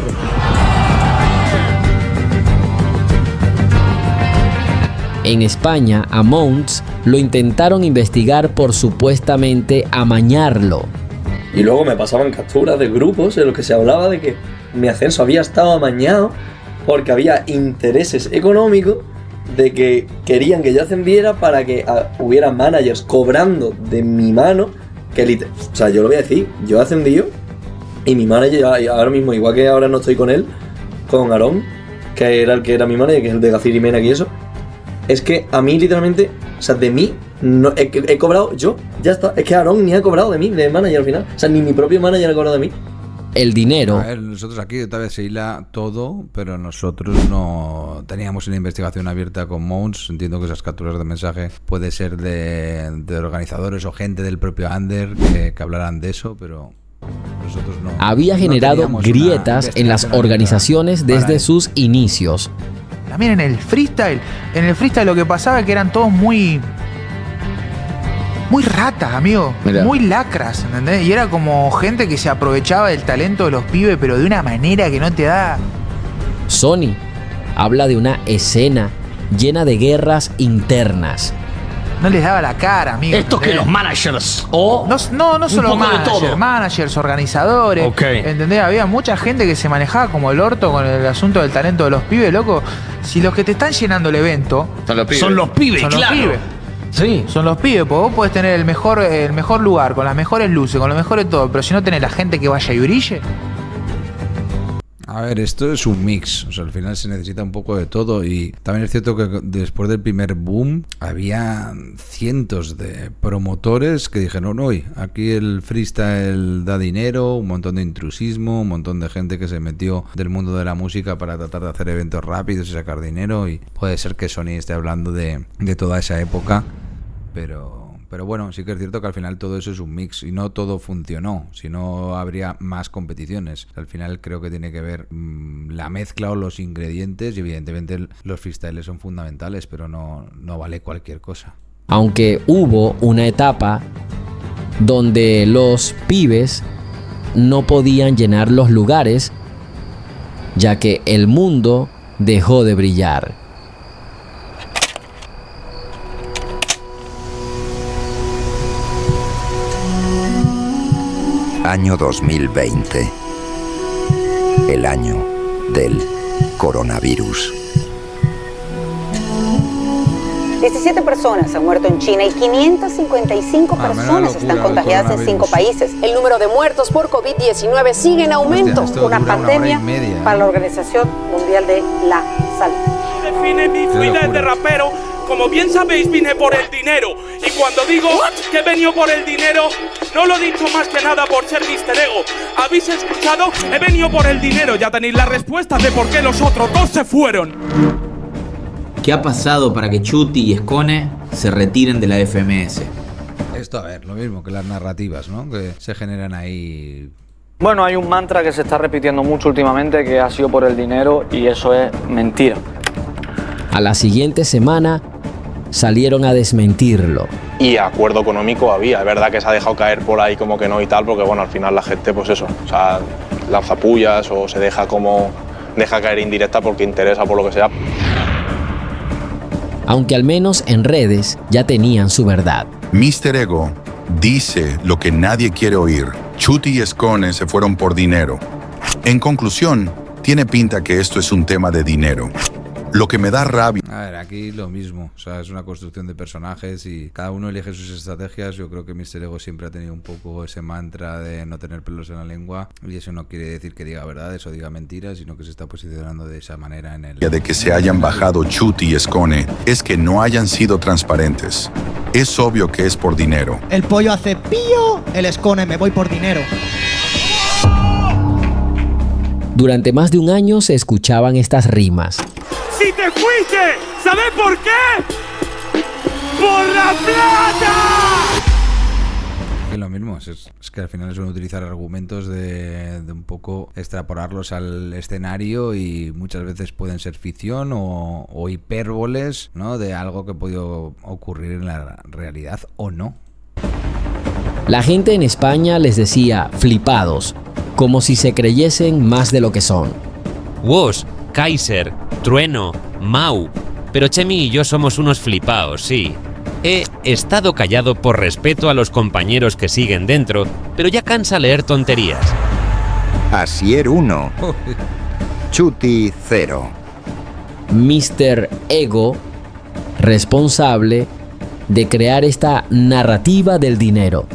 O: En España, a Mons lo intentaron investigar por supuestamente amañarlo.
S: Y luego me pasaban capturas de grupos en los que se hablaba de que mi ascenso había estado amañado porque había intereses económicos de que querían que yo ascendiera para que hubiera managers cobrando de mi mano. O sea, yo lo voy a decir, yo he ascendido y mi manager ahora mismo, igual que ahora no estoy con él, con Aarón, que era el que era mi manager, que es el de Gacir y Mena y eso, es que a mí literalmente, o sea, de mí, no, he cobrado yo, ya está, es que Aarón ni ha cobrado de mí, de manager al final, o sea, ni mi propio manager ha cobrado de mí.
O: El dinero.
A: A ver, nosotros aquí otra vez se hila todo, pero nosotros no teníamos una investigación abierta con Mons. Entiendo que esas capturas de mensaje puede ser de organizadores o gente del propio Under que hablaran de eso, pero nosotros no.
O: Había generado grietas en las organizaciones desde sus inicios.
C: También en el freestyle lo que pasaba es que eran todos muy ratas, amigo.
V: Mirá.
C: Muy lacras, ¿entendés? Y era como gente que se aprovechaba del talento de los pibes, pero de una manera que no te da...
O: Sony habla de una escena llena de guerras internas.
C: No les daba la cara, amigo.
U: Estos que los managers o
C: no solo
U: un poco de todo.
C: managers, organizadores,
U: Ok.
C: ¿entendés? Había mucha gente que se manejaba como el orto con el asunto del talento de los pibes, loco. Si los que te están llenando el evento
V: Son los pibes.
U: Son los pibes,
C: son
U: claro.
C: los pibes.
U: Sí.
C: Son los pibes, porque vos podés tener el mejor lugar, con las mejores luces, con lo mejor de todo, pero si no tenés la gente que vaya y brille.
A: A ver, esto es un mix, o sea, al final se necesita un poco de todo y también es cierto que después del primer boom había cientos de promotores que dijeron, hoy aquí el freestyle da dinero, un montón de intrusismo, un montón de gente que se metió del mundo de la música para tratar de hacer eventos rápidos y sacar dinero y puede ser que Sony esté hablando de toda esa época, pero bueno, sí que es cierto que al final todo eso es un mix y no todo funcionó, si no habría más competiciones. Al final creo que tiene que ver la mezcla o los ingredientes y evidentemente los freestyles son fundamentales, pero no vale cualquier cosa.
O: Aunque hubo una etapa donde los pibes no podían llenar los lugares, ya que el mundo dejó de brillar.
E: Año 2020. El año del coronavirus.
K: 17 personas han muerto en China y 555 personas están contagiadas en 5 países. El número de muertos por COVID-19 sigue en aumento.
A: Hostia,
K: una pandemia para la Organización Mundial de la Salud.
T: Define mi fluidez de rapero. Como bien sabéis, vine por el dinero. Y cuando digo que he venido por el dinero, no lo he dicho más que nada por ser Mr. Ego. ¿Habéis escuchado? He venido por el dinero. Ya tenéis la respuesta de por qué los otros dos se fueron.
I: ¿Qué ha pasado para que Chuty y Skone se retiren de la FMS?
A: Esto, a ver, lo mismo que las narrativas, ¿no? Que se generan ahí.
W: Bueno, hay un mantra que se está repitiendo mucho últimamente que ha sido por el dinero y eso es mentira.
O: A la siguiente semana salieron a desmentirlo.
X: Y acuerdo económico había, es verdad que se ha dejado caer por ahí como que no y tal, porque bueno, al final la gente pues eso, o sea, lanza pullas o se deja caer indirecta porque interesa por lo que sea.
O: Aunque al menos en redes ya tenían su verdad.
J: Mr. Ego dice lo que nadie quiere oír. Chuty y Skone se fueron por dinero. En conclusión, tiene pinta que esto es un tema de dinero. Lo que me da rabia.
A: A ver, aquí lo mismo, o sea, es una construcción de personajes y cada uno elige sus estrategias. Yo creo que Mr. Ego siempre ha tenido un poco ese mantra de no tener pelos en la lengua y eso no quiere decir que diga verdades o diga mentiras, sino que se está posicionando de esa manera en el...
J: De que se hayan bajado Chuty y Skone es que no hayan sido transparentes. Es obvio que es por dinero.
D: El pollo hace pío, el Skone me voy por dinero.
O: Durante más de un año se escuchaban estas rimas.
T: ¡Si te fuiste! ¿Sabes por qué? ¡Por la plata!
A: Es lo mismo, es que al final suelen utilizar argumentos de un poco extrapolarlos al escenario y muchas veces pueden ser ficción o hipérboles, ¿no? De algo que ha podido ocurrir en la realidad o no.
O: La gente en España les decía flipados, como si se creyesen más de lo que son.
Z: Woz, Kaiser, Trueno, Mau. Pero Chemi y yo somos unos flipaos, sí. He estado callado por respeto a los compañeros que siguen dentro, pero ya cansa leer tonterías.
E: Asier 1. Chuty 0.
O: Mr. Ego, responsable de crear esta narrativa del dinero.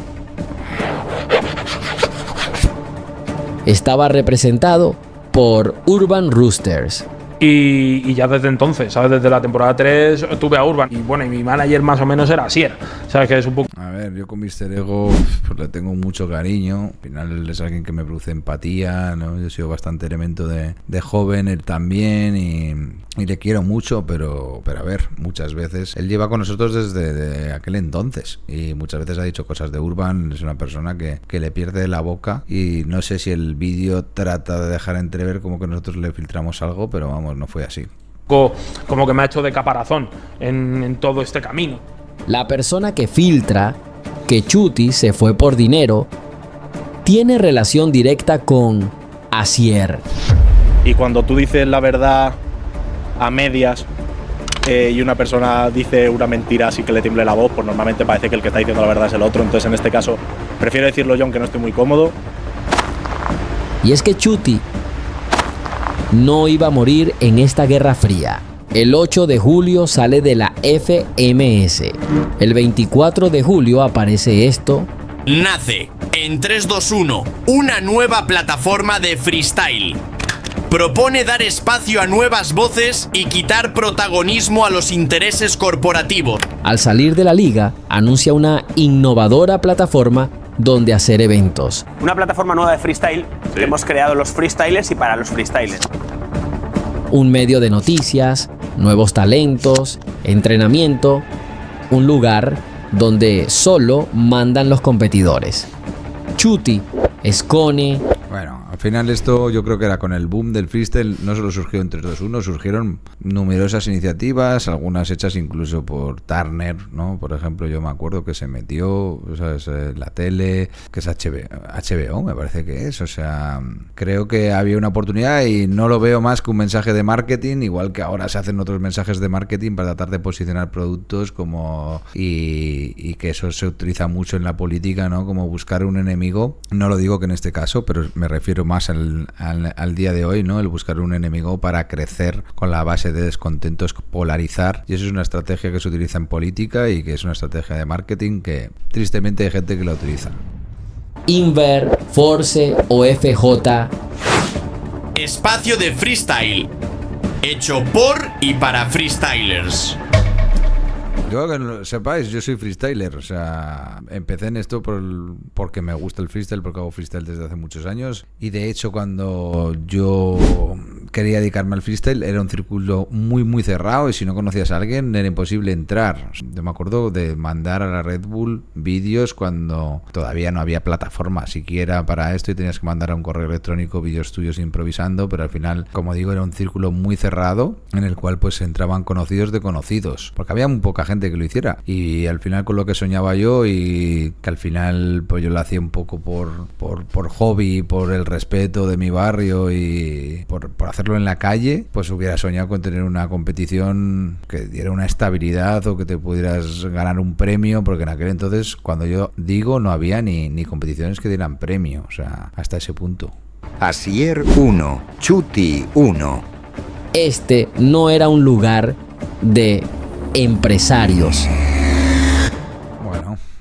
O: Estaba representado por Urban Roosters.
B: Y ya desde entonces, ¿sabes? Desde la temporada 3 tuve a Urban. Y bueno, y mi manager más o menos era Asier. ¿Sabes? Que es un poco...
A: A ver, yo con Mr. Ego pues le tengo mucho cariño. Al final es alguien que me produce empatía, ¿no? Yo he sido bastante elemento de joven, él también. Y le quiero mucho, pero a ver, muchas veces él lleva con nosotros desde aquel entonces. Y muchas veces ha dicho cosas de Urban. Es una persona que le pierde la boca. Y no sé si el vídeo trata de dejar entrever como que nosotros le filtramos algo, pero vamos, no fue así.
T: como que me ha hecho de caparazón en todo este camino.
O: La persona que filtra que Chuty se fue por dinero tiene relación directa con Asier.
X: Y cuando tú dices la verdad a medias y una persona dice una mentira así que le tiemble la voz, pues normalmente parece que el que está diciendo la verdad es el otro. Entonces en este caso prefiero decirlo yo, aunque no estoy muy cómodo.
O: Y es que Chuty no iba a morir en esta Guerra Fría. El 8 de julio sale de la FMS. El 24 de julio aparece esto.
G: Nace en 321 una nueva plataforma de freestyle. Propone dar espacio a nuevas voces y quitar protagonismo a los intereses corporativos.
O: Al salir de la liga, anuncia una innovadora plataforma donde hacer eventos.
H: Una plataforma nueva de freestyle que hemos creado los freestylers y para los freestylers.
O: Un medio de noticias, nuevos talentos, entrenamiento, un lugar donde solo mandan los competidores. Chuty, Skone.
A: Bueno, al final esto yo creo que era con el boom del freestyle, no solo surgió en 321, surgieron numerosas iniciativas, algunas hechas incluso por Turner, ¿no? Por ejemplo, yo me acuerdo que se metió, ¿sabes? La tele, que es HBO, me parece que es, o sea, creo que había una oportunidad y no lo veo más que un mensaje de marketing, igual que ahora se hacen otros mensajes de marketing para tratar de posicionar productos como y que eso se utiliza mucho en la política, ¿no? Como buscar un enemigo, no lo digo que en este caso, pero me refiero más al día de hoy, ¿no? El buscar un enemigo para crecer con la base de descontentos, polarizar, y eso es una estrategia que se utiliza en política y que es una estrategia de marketing que tristemente hay gente que la utiliza.
O: Inver, Force o FJ.
G: Espacio de freestyle, hecho por y para freestylers.
A: Yo, que lo sepáis, yo soy freestyler, o sea, empecé en esto porque me gusta el freestyle, porque hago freestyle desde hace muchos años, y de hecho cuando yo quería dedicarme al freestyle era un círculo muy cerrado y si no conocías a alguien era imposible entrar. Yo me acuerdo de mandar a la Red Bull vídeos cuando todavía no había plataforma siquiera para esto y tenías que mandar a un correo electrónico vídeos tuyos improvisando, pero al final, como digo, era un círculo muy cerrado en el cual pues entraban conocidos de conocidos, porque había muy poca gente que lo hiciera, y al final con lo que soñaba yo, y que al final pues yo lo hacía un poco por hobby, por el respeto de mi barrio y por hacerlo en la calle, pues hubiera soñado con tener una competición que diera una estabilidad o que te pudieras ganar un premio, porque en aquel entonces, cuando yo digo, no había ni competiciones que dieran premio, o sea, hasta ese punto.
E: Asier 1, Chuty 1.
O: Este no era un lugar de empresarios.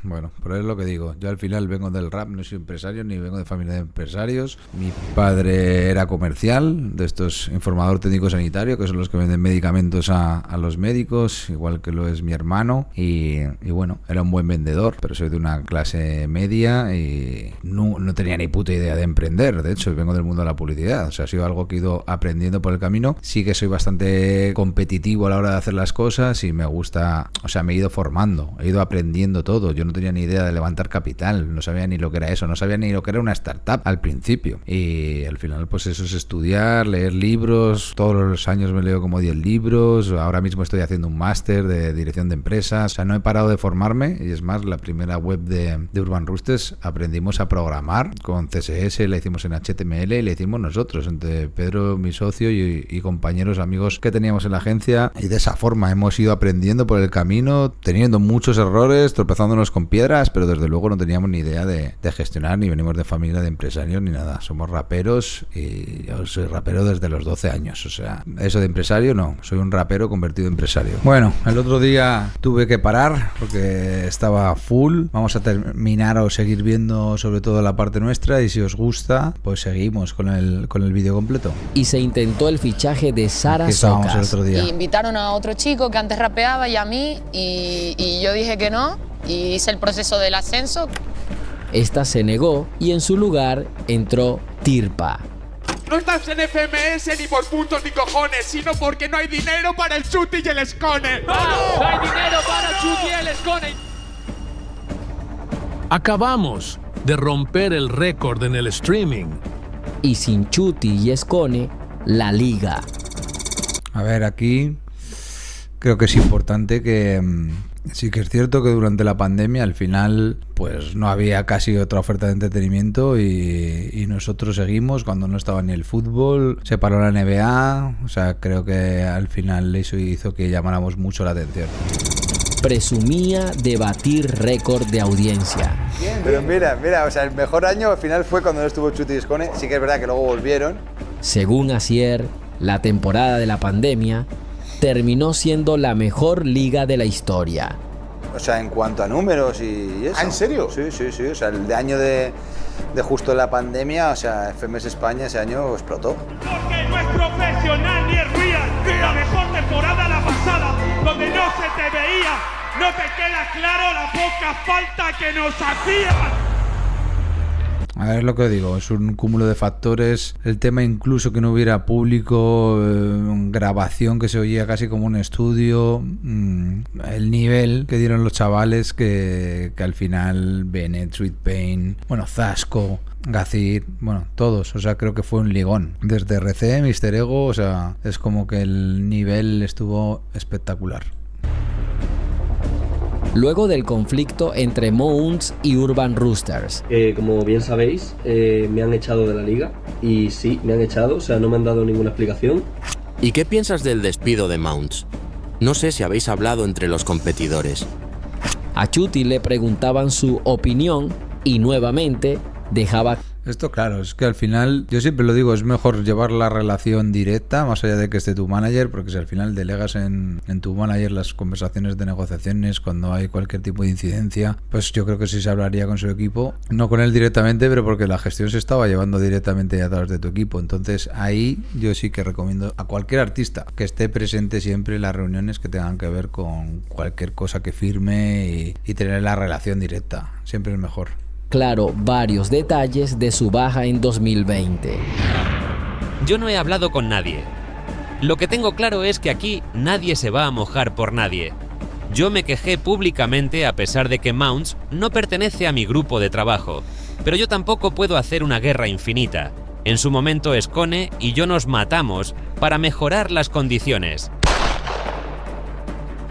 A: Bueno, pero es lo que digo. Yo al final vengo del rap, no soy empresario ni vengo de familia de empresarios. Mi padre era comercial, de estos informador técnico sanitario, que son los que venden medicamentos a los médicos, igual que lo es mi hermano. Y bueno, era un buen vendedor, pero soy de una clase media y no tenía ni puta idea de emprender. De hecho, vengo del mundo de la publicidad. O sea, ha sido algo que he ido aprendiendo por el camino. Sí que soy bastante competitivo a la hora de hacer las cosas y me gusta, o sea, me he ido formando, he ido aprendiendo todo. Yo no tenía ni idea de levantar capital, no sabía ni lo que era eso, no sabía ni lo que era una startup al principio, y al final pues eso es estudiar, leer libros. Todos los años me leo como 10 libros, ahora mismo estoy haciendo un máster de dirección de empresas, o sea, no he parado de formarme, y es más, la primera web de Urban Roosters aprendimos a programar con CSS, la hicimos en HTML y la hicimos nosotros, entre Pedro, mi socio, y compañeros, amigos que teníamos en la agencia, y de esa forma hemos ido aprendiendo por el camino, teniendo muchos errores, tropezándonos con piedras, pero desde luego no teníamos ni idea de gestionar, ni venimos de familia de empresarios ni nada. Somos raperos y yo soy rapero desde los 12 años. O sea, eso de empresario no, soy un rapero convertido en empresario. Bueno, el otro día tuve que parar porque estaba full. Vamos a terminar o seguir viendo sobre todo la parte nuestra, y si os gusta, pues seguimos con el vídeo completo.
O: Y se intentó el fichaje de Sara
A: Socas. El otro día.
L: Y invitaron a otro chico que antes rapeaba y a mí, y yo dije que no. Y hice el proceso del ascenso.
O: Esta se negó y en su lugar entró Tirpa.
T: No estás en FMS ni por puntos ni cojones, sino porque no hay dinero para el Chuty y el Skone.
M: ¡Vamos! ¡No hay dinero para Chuty y el Skone!
N: Acabamos de romper el récord en el streaming.
O: Y sin Chuty y Skone, la liga.
A: A ver, aquí creo que es importante que sí que es cierto que durante la pandemia al final pues no había casi otra oferta de entretenimiento y nosotros seguimos cuando no estaba ni el fútbol, se paró la NBA, o sea, creo que al final eso hizo que llamáramos mucho la atención.
O: Presumía de batir récord de audiencia.
F: Pero mira, o sea, el mejor año al final fue cuando no estuvo Chuti y Escone, sí que es verdad que luego volvieron.
O: Según Asier, la temporada de la pandemia terminó siendo la mejor liga de la historia.
F: O sea, en cuanto a números y eso.
P: ¿Ah, en serio?
F: Sí. O sea, el de año de justo la pandemia, o sea, FMS España ese año explotó.
T: Porque no es profesional ni es real. La mejor temporada la pasada, donde no se te veía. No te queda claro la poca falta que nos hacía.
A: A ver, es lo que digo, es un cúmulo de factores. El tema incluso que no hubiera público, grabación que se oía casi como un estudio, el nivel que dieron los chavales que al final Bennett, Sweet Pain, bueno, Zasco, Gazir, bueno, todos, o sea, creo que fue un ligón. Desde RC, Mr. Ego, o sea, es como que el nivel estuvo espectacular.
O: Luego del conflicto entre Mounds y Urban Roosters.
Q: Como bien sabéis, me han echado de la liga. Y sí, me han echado, o sea, no me han dado ninguna explicación.
R: ¿Y qué piensas del despido de Mounds? No sé si habéis hablado entre los competidores.
O: A Chuti le preguntaban su opinión y nuevamente dejaba...
A: Esto claro, es que al final, yo siempre lo digo, es mejor llevar la relación directa, más allá de que esté tu manager, porque si al final delegas en tu manager las conversaciones de negociaciones, cuando hay cualquier tipo de incidencia, pues yo creo que sí se hablaría con su equipo, no con él directamente, pero porque la gestión se estaba llevando directamente a través de tu equipo. Entonces ahí yo sí que recomiendo a cualquier artista que esté presente siempre en las reuniones que tengan que ver con cualquier cosa que firme y tener la relación directa, siempre es mejor.
O: Claro, varios detalles de su baja en 2020.
Z: Yo no he hablado con nadie. Lo que tengo claro es que aquí nadie se va a mojar por nadie. Yo me quejé públicamente a pesar de que Mounds no pertenece a mi grupo de trabajo, pero yo tampoco puedo hacer una guerra infinita. En su momento Escone y yo nos matamos para mejorar las condiciones.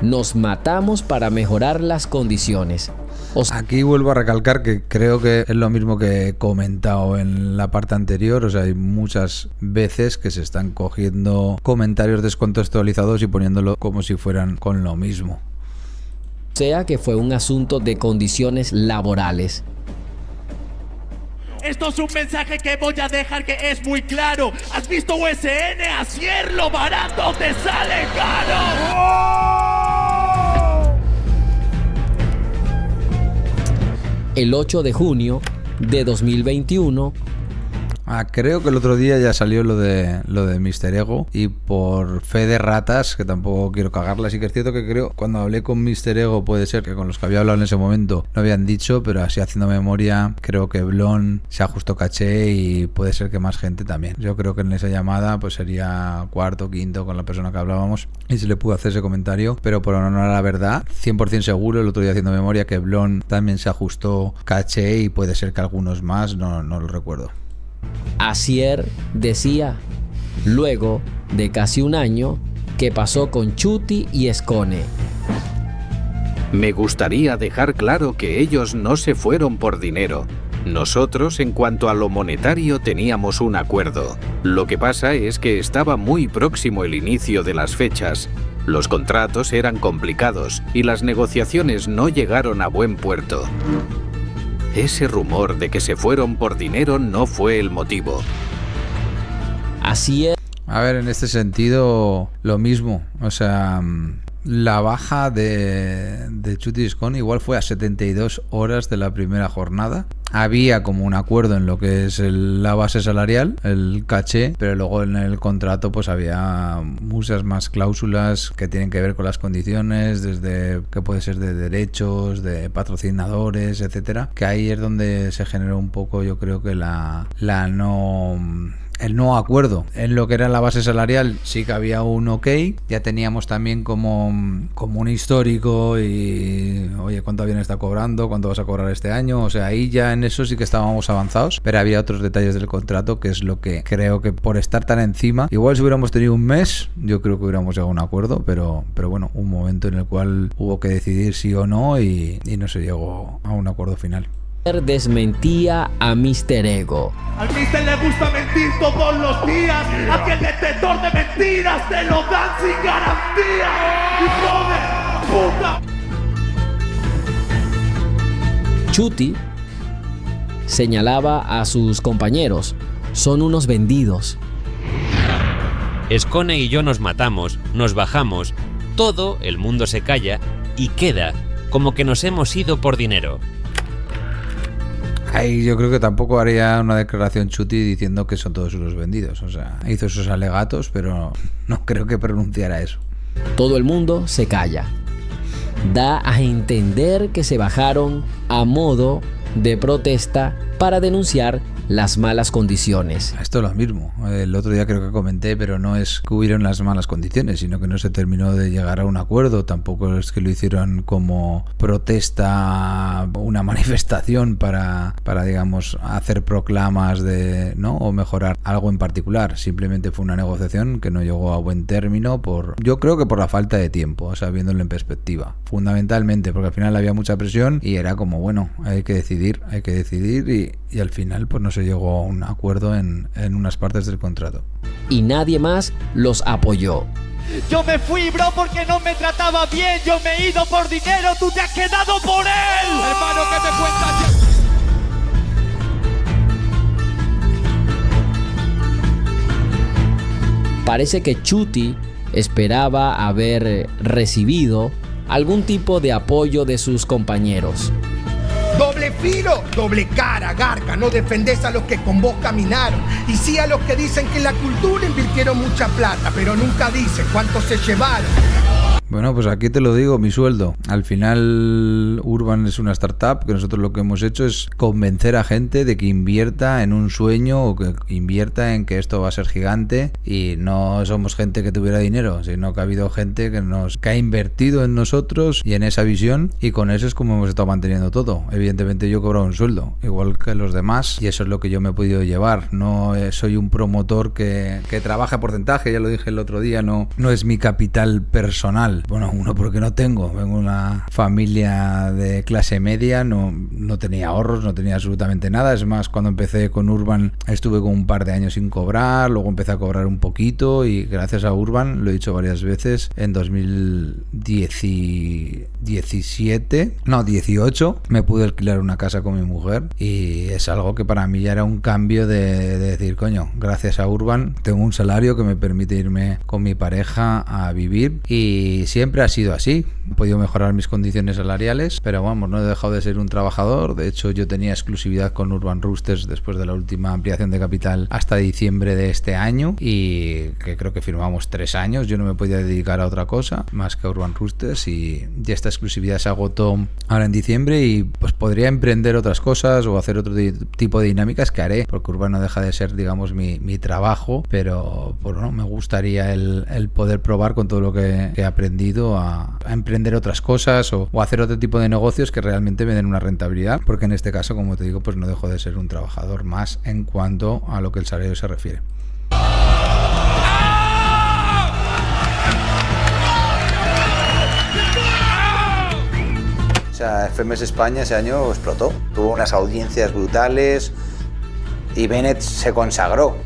O: Nos matamos para mejorar las condiciones.
A: Aquí vuelvo a recalcar que creo que es lo mismo que he comentado en la parte anterior, o sea, hay muchas veces que se están cogiendo comentarios descontextualizados y poniéndolo como si fueran con lo mismo.
O: O sea que fue un asunto de condiciones laborales.
T: Esto es un mensaje que voy a dejar que es muy claro. ¿Has visto USN? Asier, lo barato te sale caro. ¡Oh!
O: El 8 de junio de 2021.
A: Creo que el otro día ya salió lo de Mr. Ego y por fe de ratas, que tampoco quiero cagarla, sí que es cierto que creo, cuando hablé con Mr. Ego, puede ser que con los que había hablado en ese momento no habían dicho, pero así haciendo memoria, creo que Blon se ajustó caché y puede ser que más gente también. Yo creo que en esa llamada pues sería cuarto, quinto con la persona que hablábamos y se le pudo hacer ese comentario, pero por honor a la verdad, 100% seguro, el otro día haciendo memoria, que Blon también se ajustó caché y puede ser que algunos más, no lo recuerdo.
O: Asier decía, luego de casi un año, que pasó con Chuti y Escone.
S: Me gustaría dejar claro que ellos no se fueron por dinero. Nosotros, en cuanto a lo monetario, teníamos un acuerdo. Lo que pasa es que estaba muy próximo el inicio de las fechas. Los contratos eran complicados y las negociaciones no llegaron a buen puerto. Ese rumor de que se fueron por dinero no fue el motivo.
O: Así es.
A: A ver, en este sentido, lo mismo. O sea, la baja de Chuti y Escone igual fue a 72 horas de la primera jornada. Había como un acuerdo en lo que es la base salarial, el caché, pero luego en el contrato pues había muchas más cláusulas que tienen que ver con las condiciones, desde que puede ser de derechos, de patrocinadores, etcétera, que ahí es donde se generó un poco, yo creo que la no el no acuerdo. En lo que era la base salarial sí que había un ok, ya teníamos también como un histórico y oye, ¿cuánto bien está cobrando? ¿Cuánto vas a cobrar este año? O sea, ahí ya en eso sí que estábamos avanzados, pero había otros detalles del contrato que es lo que creo que por estar tan encima, igual si hubiéramos tenido un mes, yo creo que hubiéramos llegado a un acuerdo, pero bueno, un momento en el cual hubo que decidir sí o no y no se llegó a un acuerdo final.
O: Desmentía a Mr. Ego.
C: Al mister le gusta mentir todos los días. Aquí el detector de mentiras te lo dan sin garantía. ¡Hijo de puta!
O: Chuty señalaba a sus compañeros: son unos vendidos.
Z: Skone y yo nos matamos, nos bajamos, todo el mundo se calla y queda como que nos hemos ido por dinero.
A: Ahí yo creo que tampoco haría una declaración Chuty diciendo que son todos unos vendidos. O sea, hizo esos alegatos, pero no creo que pronunciara eso.
O: Todo el mundo se calla. Da a entender que se bajaron a modo de protesta para denunciar las malas condiciones.
A: Esto es lo mismo. El otro día creo que comenté, pero no es que hubieron las malas condiciones, sino que no se terminó de llegar a un acuerdo. Tampoco es que lo hicieron como protesta, una manifestación para digamos, hacer proclamas de, ¿no? O mejorar algo en particular. Simplemente fue una negociación que no llegó a buen término yo creo que por la falta de tiempo, o sea, viéndolo en perspectiva. Fundamentalmente, porque al final había mucha presión y era como, bueno, hay que decidir y al final pues no se llegó a un acuerdo en unas partes del contrato.
O: Y nadie más los apoyó.
C: Yo me fui, bro, porque no me trataba bien. Yo me he ido por dinero, tú te has quedado por él. Hermano, ¿qué me cuentas?
O: Parece que Chuty esperaba haber recibido algún tipo de apoyo de sus compañeros.
C: Doble filo, doble cara, garca. No defendés a los que con vos caminaron y sí a los que dicen que en la cultura invirtieron mucha plata, pero nunca dicen cuánto se llevaron.
A: Bueno, pues aquí te lo digo, mi sueldo. Al final Urban es una startup que nosotros lo que hemos hecho es convencer a gente de que invierta en un sueño o que invierta en que esto va a ser gigante, y no somos gente que tuviera dinero, sino que ha habido gente que ha invertido en nosotros y en esa visión, y con eso es como hemos estado manteniendo todo. Evidentemente yo he cobrado un sueldo igual que los demás y eso es lo que yo me he podido llevar. No soy un promotor que trabaja porcentaje, ya lo dije el otro día, no es mi capital personal. Bueno, uno porque no tengo, vengo de una familia de clase media, no tenía ahorros, no tenía absolutamente nada. Es más, cuando empecé con Urban estuve con un par de años sin cobrar, luego empecé a cobrar un poquito y gracias a Urban, lo he dicho varias veces, en 2018 me pude alquilar una casa con mi mujer y es algo que para mí ya era un cambio de decir, coño, gracias a Urban tengo un salario que me permite irme con mi pareja a vivir, y siempre ha sido así. He podido mejorar mis condiciones salariales, pero vamos, no he dejado de ser un trabajador. De hecho, yo tenía exclusividad con Urban Roosters después de la última ampliación de capital hasta diciembre de este año, y que creo que firmamos 3 años. Yo no me podía dedicar a otra cosa más que a Urban Roosters, y esta exclusividad se agotó ahora en diciembre, y pues podría emprender otras cosas o hacer otro tipo de dinámicas que haré, porque Urban no deja de ser, digamos, mi trabajo, pero bueno, me gustaría el poder probar con todo lo que he aprendido a emprender otras cosas o hacer otro tipo de negocios que realmente me den una rentabilidad, porque en este caso, como te digo, pues no dejo de ser un trabajador más en cuanto a lo que el salario se refiere.
F: O sea, FMS España ese año explotó, tuvo unas audiencias brutales y Bennett se consagró.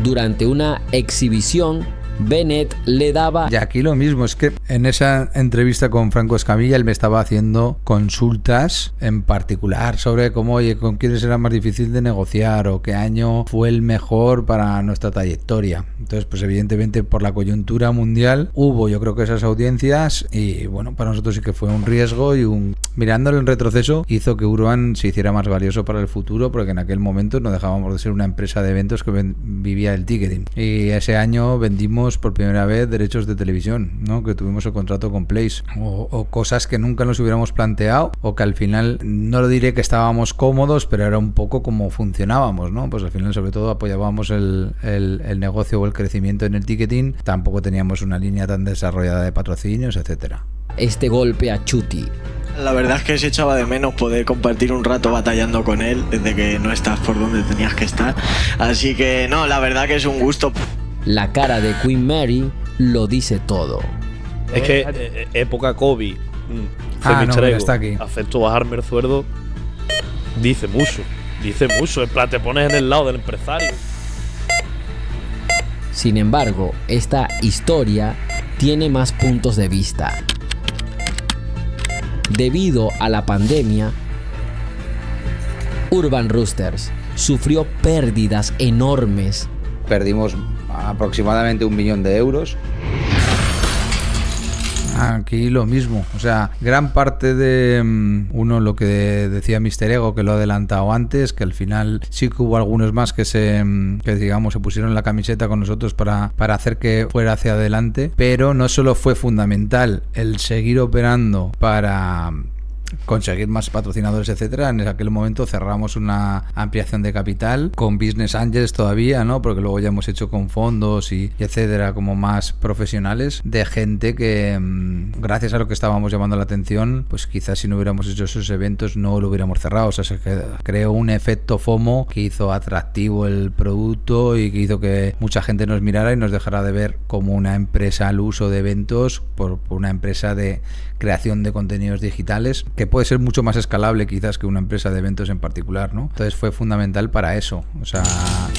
O: Durante una exhibición, Bennett le daba...
A: Y aquí lo mismo, es que en esa entrevista con Franco Escamilla él me estaba haciendo consultas en particular sobre cómo, oye, con quiénes era más difícil de negociar o qué año fue el mejor para nuestra trayectoria. Entonces, pues evidentemente por la coyuntura mundial hubo, yo creo que esas audiencias, y bueno, para nosotros sí que fue un riesgo y mirándolo en retroceso hizo que Urban se hiciera más valioso para el futuro, porque en aquel momento no dejábamos de ser una empresa de eventos que vivía el ticketing, y ese año vendimos tuvimos por primera vez derechos de televisión, ¿no? Que tuvimos el contrato con Place, o cosas que nunca nos hubiéramos planteado, o que al final, no lo diré que estábamos cómodos, pero era un poco como funcionábamos, ¿no? Pues al final sobre todo apoyábamos el negocio o el crecimiento en el ticketing, tampoco teníamos una línea tan desarrollada de patrocinios, etcétera.
O: Este golpe a Chuty.
I: La verdad es que se echaba de menos poder compartir un rato batallando con él desde que no estás por donde tenías que estar. Así que no, la verdad que es un gusto.
O: La cara de Queen Mary lo dice todo.
X: Es que época COVID,
A: no, está aquí.
X: Acepto bajarme el sueldo, dice mucho. En plan, te pones en el lado del empresario.
O: Sin embargo, esta historia tiene más puntos de vista. Debido a la pandemia, Urban Roosters sufrió pérdidas enormes.
F: Perdimos aproximadamente 1 millón de euros.
A: Aquí lo mismo, o sea, gran parte de lo que decía Mr. Ego, que lo ha adelantado antes, que al final sí que hubo algunos más que se pusieron la camiseta con nosotros para hacer que fuera hacia adelante, pero no solo fue fundamental el seguir operando para conseguir más patrocinadores, etcétera. En aquel momento cerramos una ampliación de capital con Business Angels todavía, ¿no? Porque luego ya hemos hecho con fondos y etcétera, como más profesionales, de gente que gracias a lo que estábamos llamando la atención, pues quizás si no hubiéramos hecho esos eventos no lo hubiéramos cerrado. O sea, se creó un efecto FOMO que hizo atractivo el producto y que hizo que mucha gente nos mirara y nos dejara de ver como una empresa al uso de eventos por una empresa de creación de contenidos digitales, que puede ser mucho más escalable quizás que una empresa de eventos en particular, ¿no? Entonces fue fundamental para eso, o sea,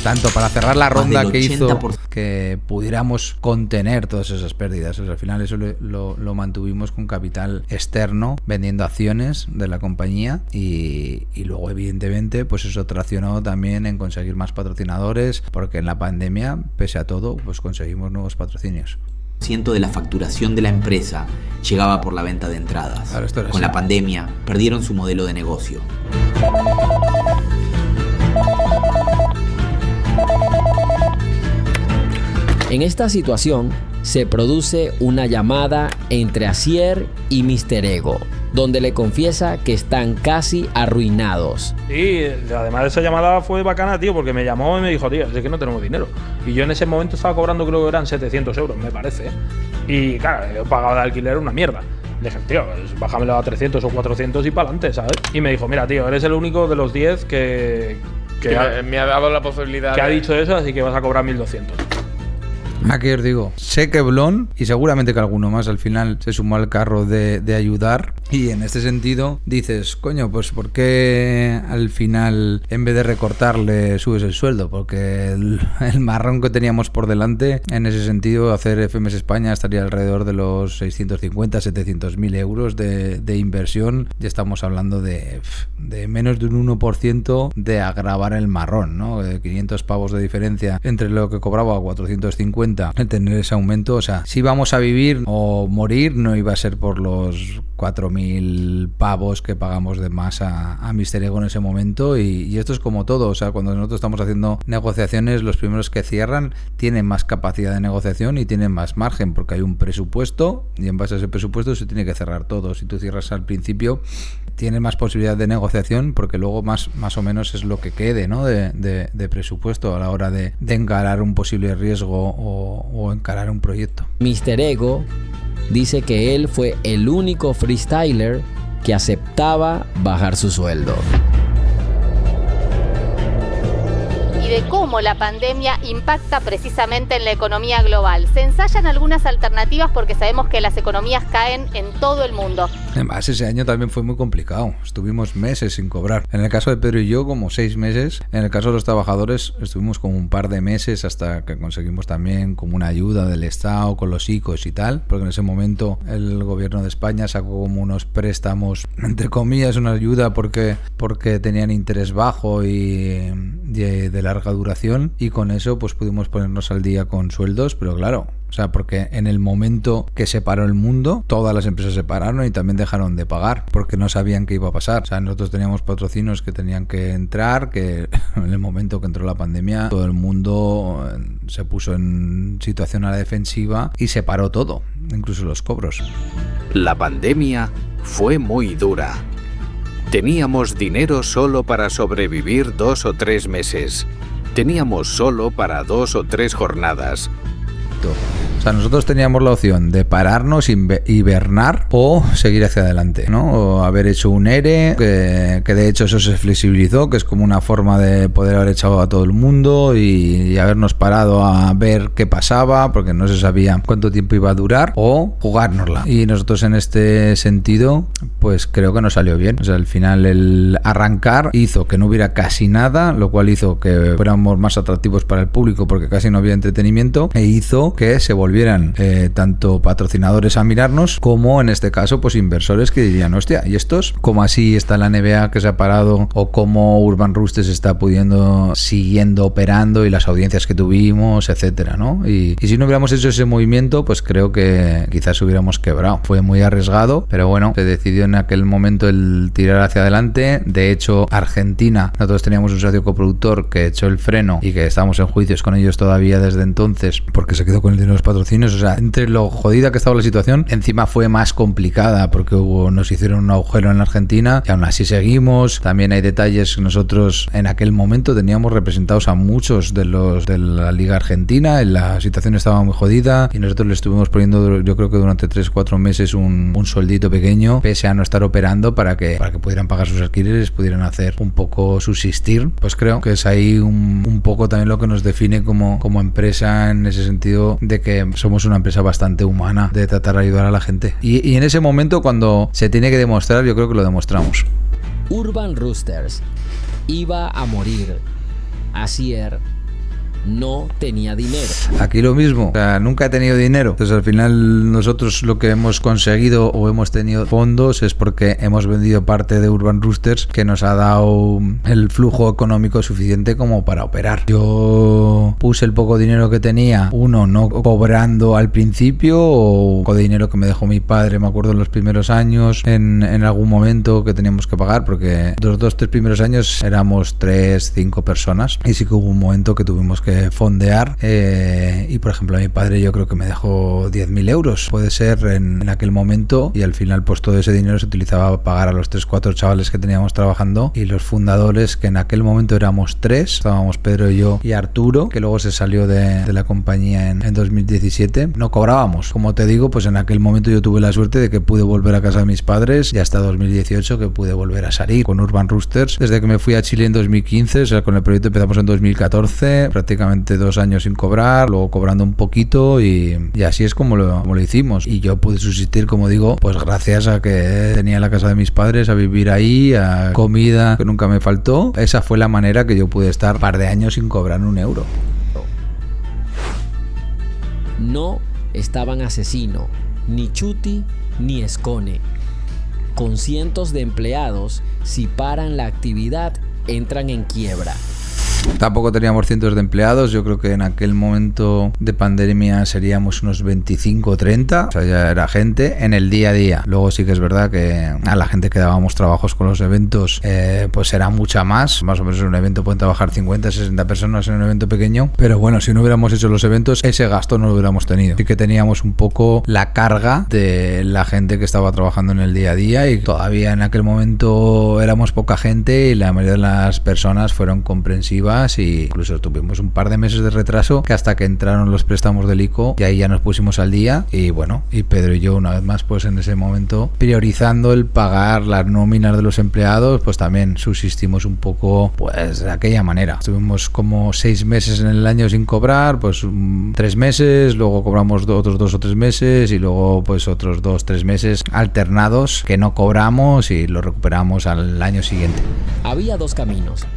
A: tanto para cerrar la ronda que hizo que pudiéramos contener todas esas pérdidas. O sea, al final eso lo mantuvimos con capital externo, vendiendo acciones de la compañía y luego evidentemente pues eso traccionó también en conseguir más patrocinadores, porque en la pandemia, pese a todo, pues conseguimos nuevos patrocinios.
K: De la facturación de la empresa llegaba por la venta de entradas. Claro, con la pandemia perdieron su modelo de negocio.
O: En esta situación se produce una llamada entre Asier y Mr. Ego, donde le confiesa que están casi arruinados.
X: Sí, además esa llamada fue bacana, tío, porque me llamó y me dijo, tío, es que no tenemos dinero. Y yo en ese momento estaba cobrando, creo que eran 700 euros, me parece. Y claro, he pagado de alquiler una mierda. Le dije, tío, pues bájamelo a 300 o 400 y para adelante, ¿sabes? Y me dijo, mira, tío, eres el único de los 10 que
P: me ha dado la posibilidad
X: que ha dicho eso, así que vas a cobrar 1200.
A: Aquí os digo, sé que Blon y seguramente que alguno más al final se sumó al carro de ayudar, y en este sentido dices, coño, pues ¿por qué al final en vez de recortarle subes el sueldo? Porque el marrón que teníamos por delante, en ese sentido hacer FMS España estaría alrededor de los 650, 700.000 euros de inversión, y estamos hablando de menos de un 1% de agravar el marrón, ¿no? De 500 pavos de diferencia entre lo que cobraba a 450, el tener ese aumento. O sea, si vamos a vivir o morir, no iba a ser por los 4.000 pavos que pagamos de más a Mr. Ego en ese momento, y esto es como todo. O sea, cuando nosotros estamos haciendo negociaciones, los primeros que cierran tienen más capacidad de negociación y tienen más margen, porque hay un presupuesto y en base a ese presupuesto se tiene que cerrar todo. Si tú cierras al principio, tienes más posibilidad de negociación, porque luego más o menos es lo que quede, ¿no? de presupuesto a la hora de encarar un posible riesgo o encarar un proyecto.
O: Mr. Ego dice que él fue el único freestyler que aceptaba bajar su sueldo.
U: Y de cómo la pandemia impacta precisamente en la economía global. Se ensayan algunas alternativas porque sabemos que las economías caen en todo el mundo.
A: Además, ese año también fue muy complicado. Estuvimos meses sin cobrar. En el caso de Pedro y yo, como 6 meses. En el caso de los trabajadores, estuvimos como un par de meses hasta que conseguimos también como una ayuda del Estado con los ICOs y tal. Porque en ese momento el gobierno de España sacó como unos préstamos, entre comillas, una ayuda porque tenían interés bajo y de larga duración. Y con eso pues pudimos ponernos al día con sueldos. Pero claro, O sea, porque en el momento que se paró el mundo, todas las empresas se pararon y también dejaron de pagar porque no sabían qué iba a pasar. O sea, nosotros teníamos patrocinios que tenían que entrar, que en el momento que entró la pandemia todo el mundo se puso en situación a la defensiva y se paró todo, incluso los cobros.
S: La pandemia fue muy dura. Teníamos dinero solo para sobrevivir 2 o 3 meses. Teníamos solo para 2 o 3 jornadas.
A: O sea, nosotros teníamos la opción de pararnos, hibernar o seguir hacia adelante, ¿no? O haber hecho un ERE, que de hecho eso se flexibilizó, que es como una forma de poder haber echado a todo el mundo y habernos parado a ver qué pasaba, porque no se sabía cuánto tiempo iba a durar, o jugárnosla. Y nosotros en este sentido, pues creo que nos salió bien. O sea, al final el arrancar hizo que no hubiera casi nada, lo cual hizo que fuéramos más atractivos para el público porque casi no había entretenimiento, e hizo que se volvieran tanto patrocinadores a mirarnos como en este caso pues inversores que dirían, hostia, ¿y estos? ¿Cómo así está la NBA que se ha parado? ¿O cómo Urban Roosters está siguiendo operando y las audiencias que tuvimos, etcétera, ¿no? Y si no hubiéramos hecho ese movimiento, pues creo que quizás hubiéramos quebrado. Fue muy arriesgado, pero bueno, se decidió en aquel momento el tirar hacia adelante. De hecho, Argentina, nosotros teníamos un socio coproductor que echó el freno y que estábamos en juicios con ellos todavía desde entonces porque se quedó con el dinero de los patrocinios. O sea, entre lo jodida que estaba la situación, encima fue más complicada porque nos hicieron un agujero en Argentina y aún así seguimos. También hay detalles que nosotros en aquel momento teníamos representados a muchos de los de la Liga Argentina. La situación estaba muy jodida y nosotros le estuvimos poniendo, yo creo que durante 3-4 meses un sueldito pequeño, pese a no estar operando, para que pudieran pagar sus alquileres, pudieran hacer un poco subsistir. Pues creo que es ahí un poco también lo que nos define como empresa, en ese sentido de que somos una empresa bastante humana, de tratar de ayudar a la gente. Y en ese momento, cuando se tiene que demostrar, yo creo que lo demostramos.
O: Urban Roosters iba a morir. Asier no tenía dinero.
A: Aquí lo mismo, o sea, nunca he tenido dinero. Entonces al final nosotros lo que hemos conseguido o hemos tenido fondos es porque hemos vendido parte de Urban Roosters, que nos ha dado el flujo económico suficiente como para operar. Yo puse el poco dinero que tenía, no cobrando al principio, o con dinero que me dejó mi padre, me acuerdo en los primeros años, en algún momento que teníamos que pagar, porque los 2-3 primeros años éramos 3-5 personas y sí que hubo un momento que tuvimos que fondear, y por ejemplo a mi padre yo creo que me dejó 10.000 euros, puede ser, en aquel momento, y al final pues todo ese dinero se utilizaba para pagar a los 3-4 chavales que teníamos trabajando y los fundadores, que en aquel momento éramos 3, estábamos Pedro y yo y Arturo, que luego se salió de la compañía en 2017. No cobrábamos, como te digo, pues en aquel momento yo tuve la suerte de que pude volver a casa de mis padres y hasta 2018 que pude volver a salir con Urban Roosters. Desde que me fui a Chile en 2015, o sea, con el proyecto empezamos en 2014, prácticamente 2 años sin cobrar, luego cobrando un poquito, y así es como lo hicimos. Y yo pude subsistir, como digo, pues gracias a que tenía la casa de mis padres, a vivir ahí, a comida que nunca me faltó. Esa fue la manera que yo pude estar un par de años sin cobrar un euro.
O: No estaban Asesino, ni Chuty, ni Escone. Con cientos de empleados, si paran la actividad, entran en quiebra.
A: Tampoco teníamos cientos de empleados, yo creo que en aquel momento de pandemia seríamos unos 25 o 30, o sea, ya era gente en el día a día. Luego sí que es verdad que a la gente que dábamos trabajos con los eventos, pues era mucha más o menos en un evento pueden trabajar 50, 60 personas en un evento pequeño, pero bueno, si no hubiéramos hecho los eventos, ese gasto no lo hubiéramos tenido. Sí que teníamos un poco la carga de la gente que estaba trabajando en el día a día, y todavía en aquel momento éramos poca gente y la mayoría de las personas fueron comprensivas, y incluso tuvimos un par de meses de retraso, que hasta que entraron los préstamos del ICO y ahí ya nos pusimos al día. Y bueno, y Pedro y yo una vez más pues en ese momento, priorizando el pagar las nóminas de los empleados, pues también subsistimos un poco pues de aquella manera. Estuvimos como 6 meses en el año sin cobrar, pues 3 meses, luego cobramos otros 2 o 3 meses y luego pues otros 2-3 meses alternados que no cobramos y lo recuperamos al año siguiente.
O: Había 2 caminos: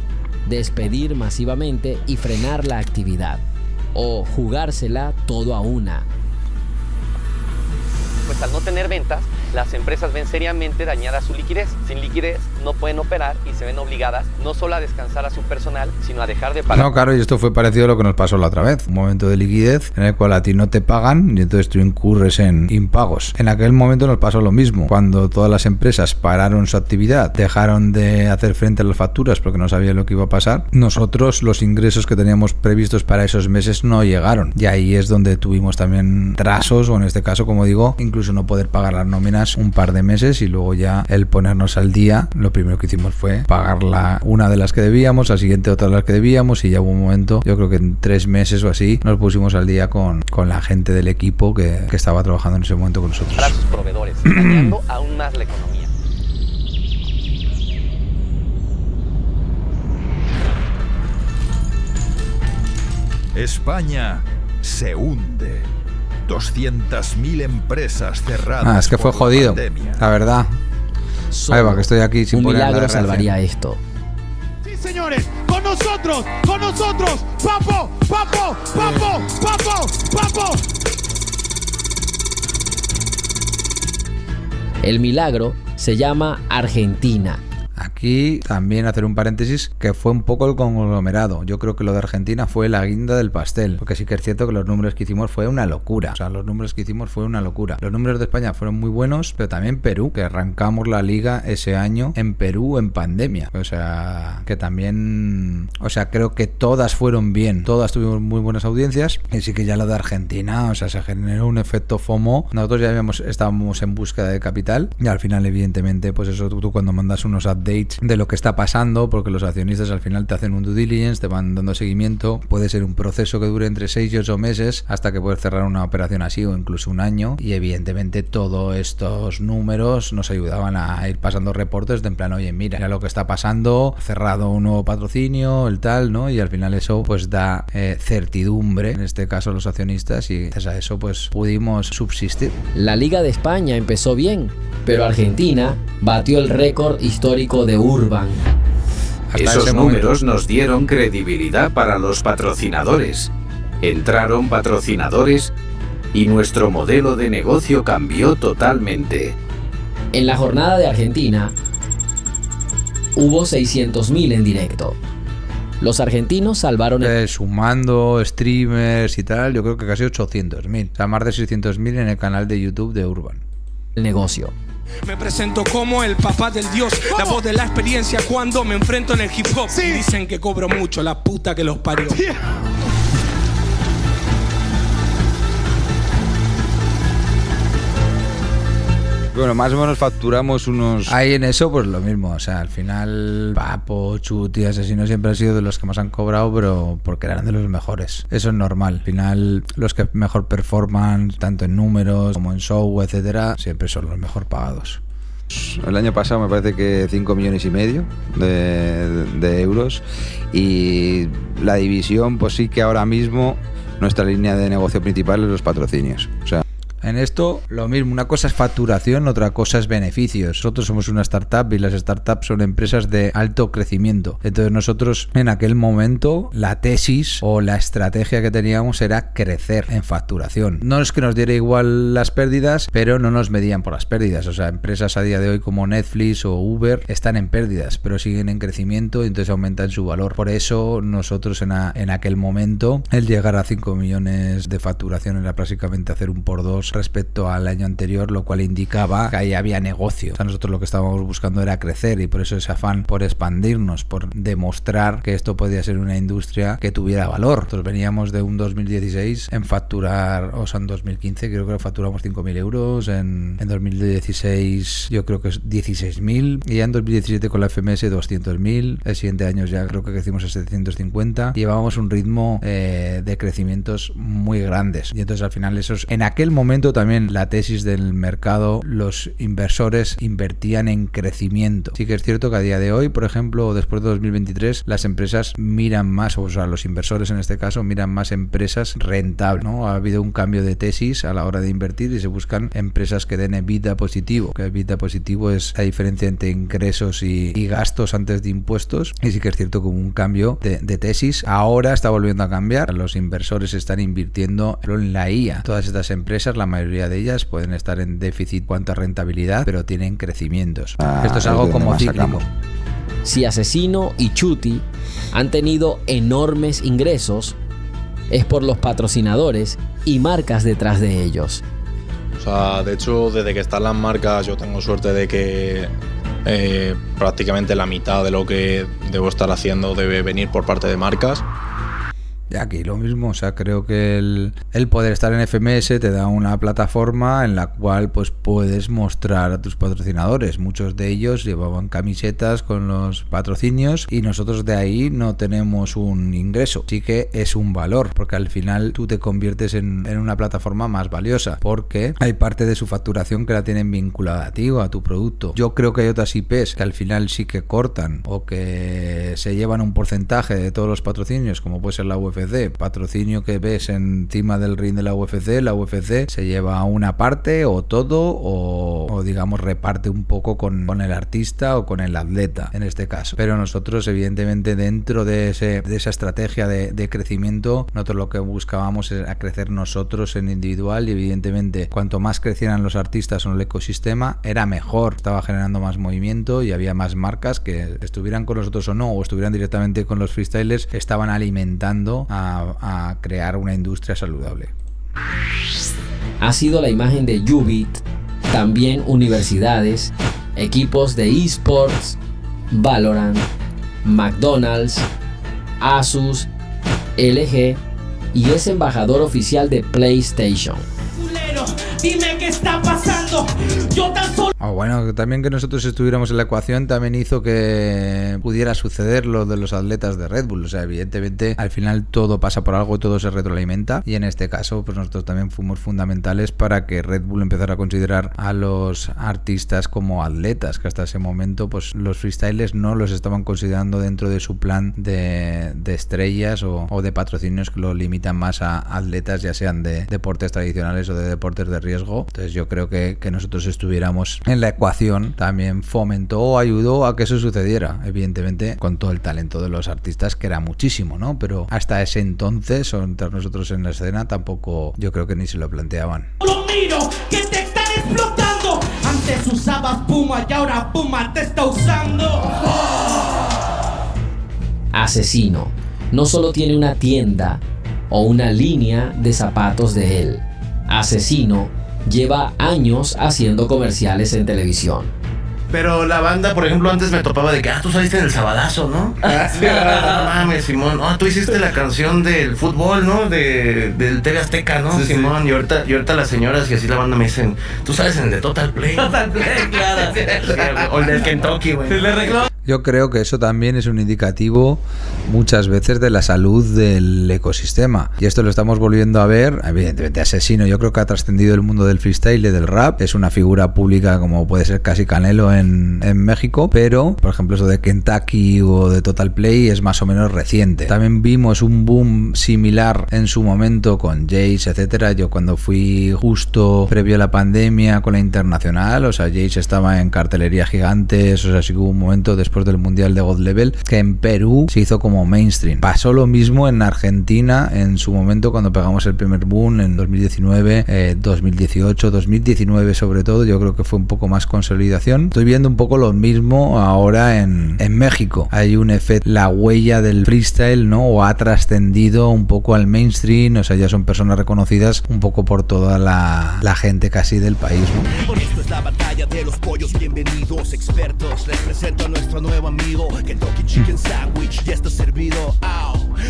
O: despedir masivamente y frenar la actividad, o jugársela todo a una.
B: pues al no tener ventas, las empresas ven seriamente dañada su liquidez. Sin liquidez no pueden operar y se ven obligadas no solo a descansar a su personal, sino a dejar de pagar.
A: No, claro, y esto fue parecido a lo que nos pasó la otra vez. Un momento de liquidez en el cual a ti no te pagan y entonces tú incurres en impagos. En aquel momento nos pasó lo mismo. Cuando todas las empresas pararon su actividad, dejaron de hacer frente a las facturas porque no sabían lo que iba a pasar, nosotros los ingresos que teníamos previstos para esos meses no llegaron. Y ahí es donde tuvimos también trasos, o en este caso, como digo, incluso no poder pagar las nóminas un par de meses, y luego ya el ponernos al día, lo primero que hicimos fue pagar una de las que debíamos, la siguiente otra de las que debíamos, y ya hubo un momento, yo creo que en 3 meses o así, nos pusimos al día con la gente del equipo que estaba trabajando en ese momento con nosotros.
B: Para sus proveedores, dañando aún más la economía.
D: España se hunde. 200.000 empresas cerradas.
A: Es que fue jodido, la verdad. Ahí va, que estoy aquí sin
O: un
A: poner
O: milagro
A: la
O: salvaría esto.
T: Sí, señores, con nosotros, Papo, Papo, Papo, Papo, Papo.
O: El milagro se llama Argentina.
A: Aquí también hacer un paréntesis, que fue un poco el conglomerado. Yo creo que lo de Argentina fue la guinda del pastel, porque sí que es cierto que los números que hicimos fue una locura. Los números de España fueron muy buenos, pero también Perú, que arrancamos la liga ese año en Perú en pandemia. Que también, creo que todas fueron bien, todas tuvimos muy buenas audiencias. Y sí que ya lo de Argentina, se generó un efecto FOMO. Nosotros ya estábamos en búsqueda de capital, y al final, evidentemente, pues eso, tú cuando mandas unos updates de lo que está pasando, porque los accionistas al final te hacen un due diligence, te van dando seguimiento, puede ser un proceso que dure entre 6 y 8 meses hasta que puedes cerrar una operación así, o incluso un año, y evidentemente todos estos números nos ayudaban a ir pasando reportes de en plan, oye, mira lo que está pasando, cerrado un nuevo patrocinio, el tal, ¿no? Y al final eso pues da certidumbre, en este caso los accionistas, y gracias a eso pues pudimos subsistir.
O: La Liga de España empezó bien, pero Argentina batió el récord histórico de Urban.
S: Esos números nos dieron credibilidad para los patrocinadores. Entraron patrocinadores y nuestro modelo de negocio cambió totalmente.
O: En la jornada de Argentina hubo 600.000 en directo. Los argentinos salvaron
A: sumando streamers y tal, yo creo que casi 800.000. Más de 600.000 en el canal de YouTube de Urban.
O: El negocio.
T: Me presento como el papá del dios, la voz de la experiencia cuando me enfrento en el hip hop. Sí. Dicen que cobro mucho, la puta que los parió. Sí.
A: Bueno, más o menos facturamos unos... Ahí en eso, pues lo mismo. Al final, Papo, Chuti, Asesino siempre han sido de los que más han cobrado, pero porque eran de los mejores. Eso es normal. Al final, los que mejor performan, tanto en números como en show, etcétera, siempre son los mejor pagados. El año pasado me parece que 5,5 millones de euros. Y la división, pues sí que ahora mismo nuestra línea de negocio principal es los patrocinios. En esto, lo mismo, una cosa es facturación, otra cosa es beneficios. Nosotros somos una startup y las startups son empresas de alto crecimiento. Entonces nosotros, en aquel momento, la tesis o la estrategia que teníamos era crecer en facturación. No es que nos diera igual las pérdidas, pero no nos medían por las pérdidas. Empresas a día de hoy como Netflix o Uber están en pérdidas, pero siguen en crecimiento y entonces aumentan su valor. Por eso nosotros en aquel momento, el llegar a 5 millones de facturación era prácticamente hacer un por 2 respecto al año anterior, lo cual indicaba que ahí había negocio. Nosotros lo que estábamos buscando era crecer, y por eso ese afán por expandirnos, por demostrar que esto podía ser una industria que tuviera valor. Nosotros veníamos de un 2016 en facturar, en 2015 creo que facturamos 5.000 euros, en 2016 yo creo que es 16.000, y ya en 2017 con la FMS 200.000, el siguiente año ya creo que crecimos a 750, llevábamos un ritmo de crecimientos muy grandes, y entonces al final en aquel momento también la tesis del mercado, los inversores invertían en crecimiento. Sí que es cierto que a día de hoy, por ejemplo, después de 2023, las empresas miran más, los inversores en este caso miran más empresas rentables, ¿no? Ha habido un cambio de tesis a la hora de invertir y se buscan empresas que den EBITDA positivo, que EBITDA positivo es la diferencia entre ingresos y gastos antes de impuestos, y sí que es cierto que hubo un cambio de tesis. Ahora está volviendo a cambiar, los inversores están invirtiendo en la IA. Todas estas empresas, la mayoría de ellas pueden estar en déficit cuanto a rentabilidad, pero tienen crecimientos. Esto es algo como cíclico.
O: Si Asesino y Chuty han tenido enormes ingresos, es por los patrocinadores y marcas detrás de ellos.
X: O sea, de hecho, desde que están las marcas, yo tengo suerte de que prácticamente la mitad de lo que debo estar haciendo debe venir por parte de marcas.
A: Y aquí lo mismo, o sea, creo que el poder estar en FMS te da una plataforma en la cual pues puedes mostrar a tus patrocinadores. Muchos de ellos llevaban camisetas con los patrocinios y nosotros de ahí no tenemos un ingreso. Sí que es un valor, porque al final tú te conviertes en una plataforma más valiosa, porque hay parte de su facturación que la tienen vinculada a ti o a tu producto. Yo creo que hay otras IPs que al final sí que cortan o que se llevan un porcentaje de todos los patrocinios, como puede ser la UFC. Patrocinio que ves encima del ring de la UFC se lleva una parte o todo o digamos reparte un poco con el artista o con el atleta en este caso. Pero nosotros evidentemente dentro de esa estrategia de crecimiento, nosotros lo que buscábamos era crecer nosotros en individual y evidentemente cuanto más crecieran los artistas en el ecosistema era mejor, estaba generando más movimiento y había más marcas que estuvieran con nosotros o no, o estuvieran directamente con los freestylers, estaban alimentando a crear una industria saludable.
O: Ha sido la imagen de Ubit, también universidades, equipos de eSports, Valorant, McDonald's, Asus, LG y es embajador oficial de PlayStation.
T: Dime qué está pasando. Yo tan solo.
A: Bueno, también que nosotros estuviéramos en la ecuación también hizo que pudiera suceder lo de los atletas de Red Bull. O sea, evidentemente al final todo pasa por algo y todo se retroalimenta. Y en este caso, pues nosotros también fuimos fundamentales para que Red Bull empezara a considerar a los artistas como atletas, que hasta ese momento, pues los freestylers no los estaban considerando dentro de su plan de estrellas o de patrocinios que lo limitan más a atletas, ya sean de deportes tradicionales o de deportes de riesgo. Entonces yo creo que nosotros estuviéramos en la ecuación también fomentó o ayudó a que eso sucediera, evidentemente con todo el talento de los artistas, que era muchísimo, ¿no? Pero hasta ese entonces, o entre nosotros en la escena, tampoco yo creo que ni se lo planteaban.
T: Lo miro, que te están explotando. Antes usabas Puma y ahora Puma te está usando.
O: Asesino no solo tiene una tienda o una línea de zapatos de él. Asesino lleva años haciendo comerciales en televisión.
G: Pero la banda, por ejemplo, antes me topaba de que, tú saliste en el Sabadazo, ¿no? No mames, Simón. Tú hiciste la canción del fútbol, ¿no? Del TV Azteca, ¿no? Sí, Simón. Sí. Y ahorita las señoras y así la banda me dicen, tú sales en el de Total Play. Total Play, claro. O el del Kentucky, güey.
A: Yo creo que eso también es un indicativo muchas veces de la salud del ecosistema. Y esto lo estamos volviendo a ver. Evidentemente Asesino yo creo que ha trascendido el mundo del freestyle y del rap. Es una figura pública como puede ser casi Canelo en México. Pero, por ejemplo, eso de Kentucky o de Total Play es más o menos reciente. También vimos un boom similar en su momento con Jace, etcétera. Yo cuando fui justo previo a la pandemia con la internacional, o sea, Jace estaba en cartelería gigantes, o sea, sí que hubo un momento después del Mundial de God Level que en Perú se hizo como mainstream. Pasó lo mismo en Argentina en su momento cuando pegamos el primer boom en 2019, 2018, 2019 sobre todo. Yo creo que fue un poco más consolidación. Estoy viendo un poco lo mismo ahora en México. Hay un efecto, la huella del freestyle, ¿no? O ha trascendido un poco al mainstream, o sea, ya son personas reconocidas un poco por toda la gente casi del país, ¿no?
H: Esto es la batalla de los pollos, bienvenidos expertos. Les presento a nuestro nuevo amigo, Kentucky Chicken Sandwich. Ya está servido,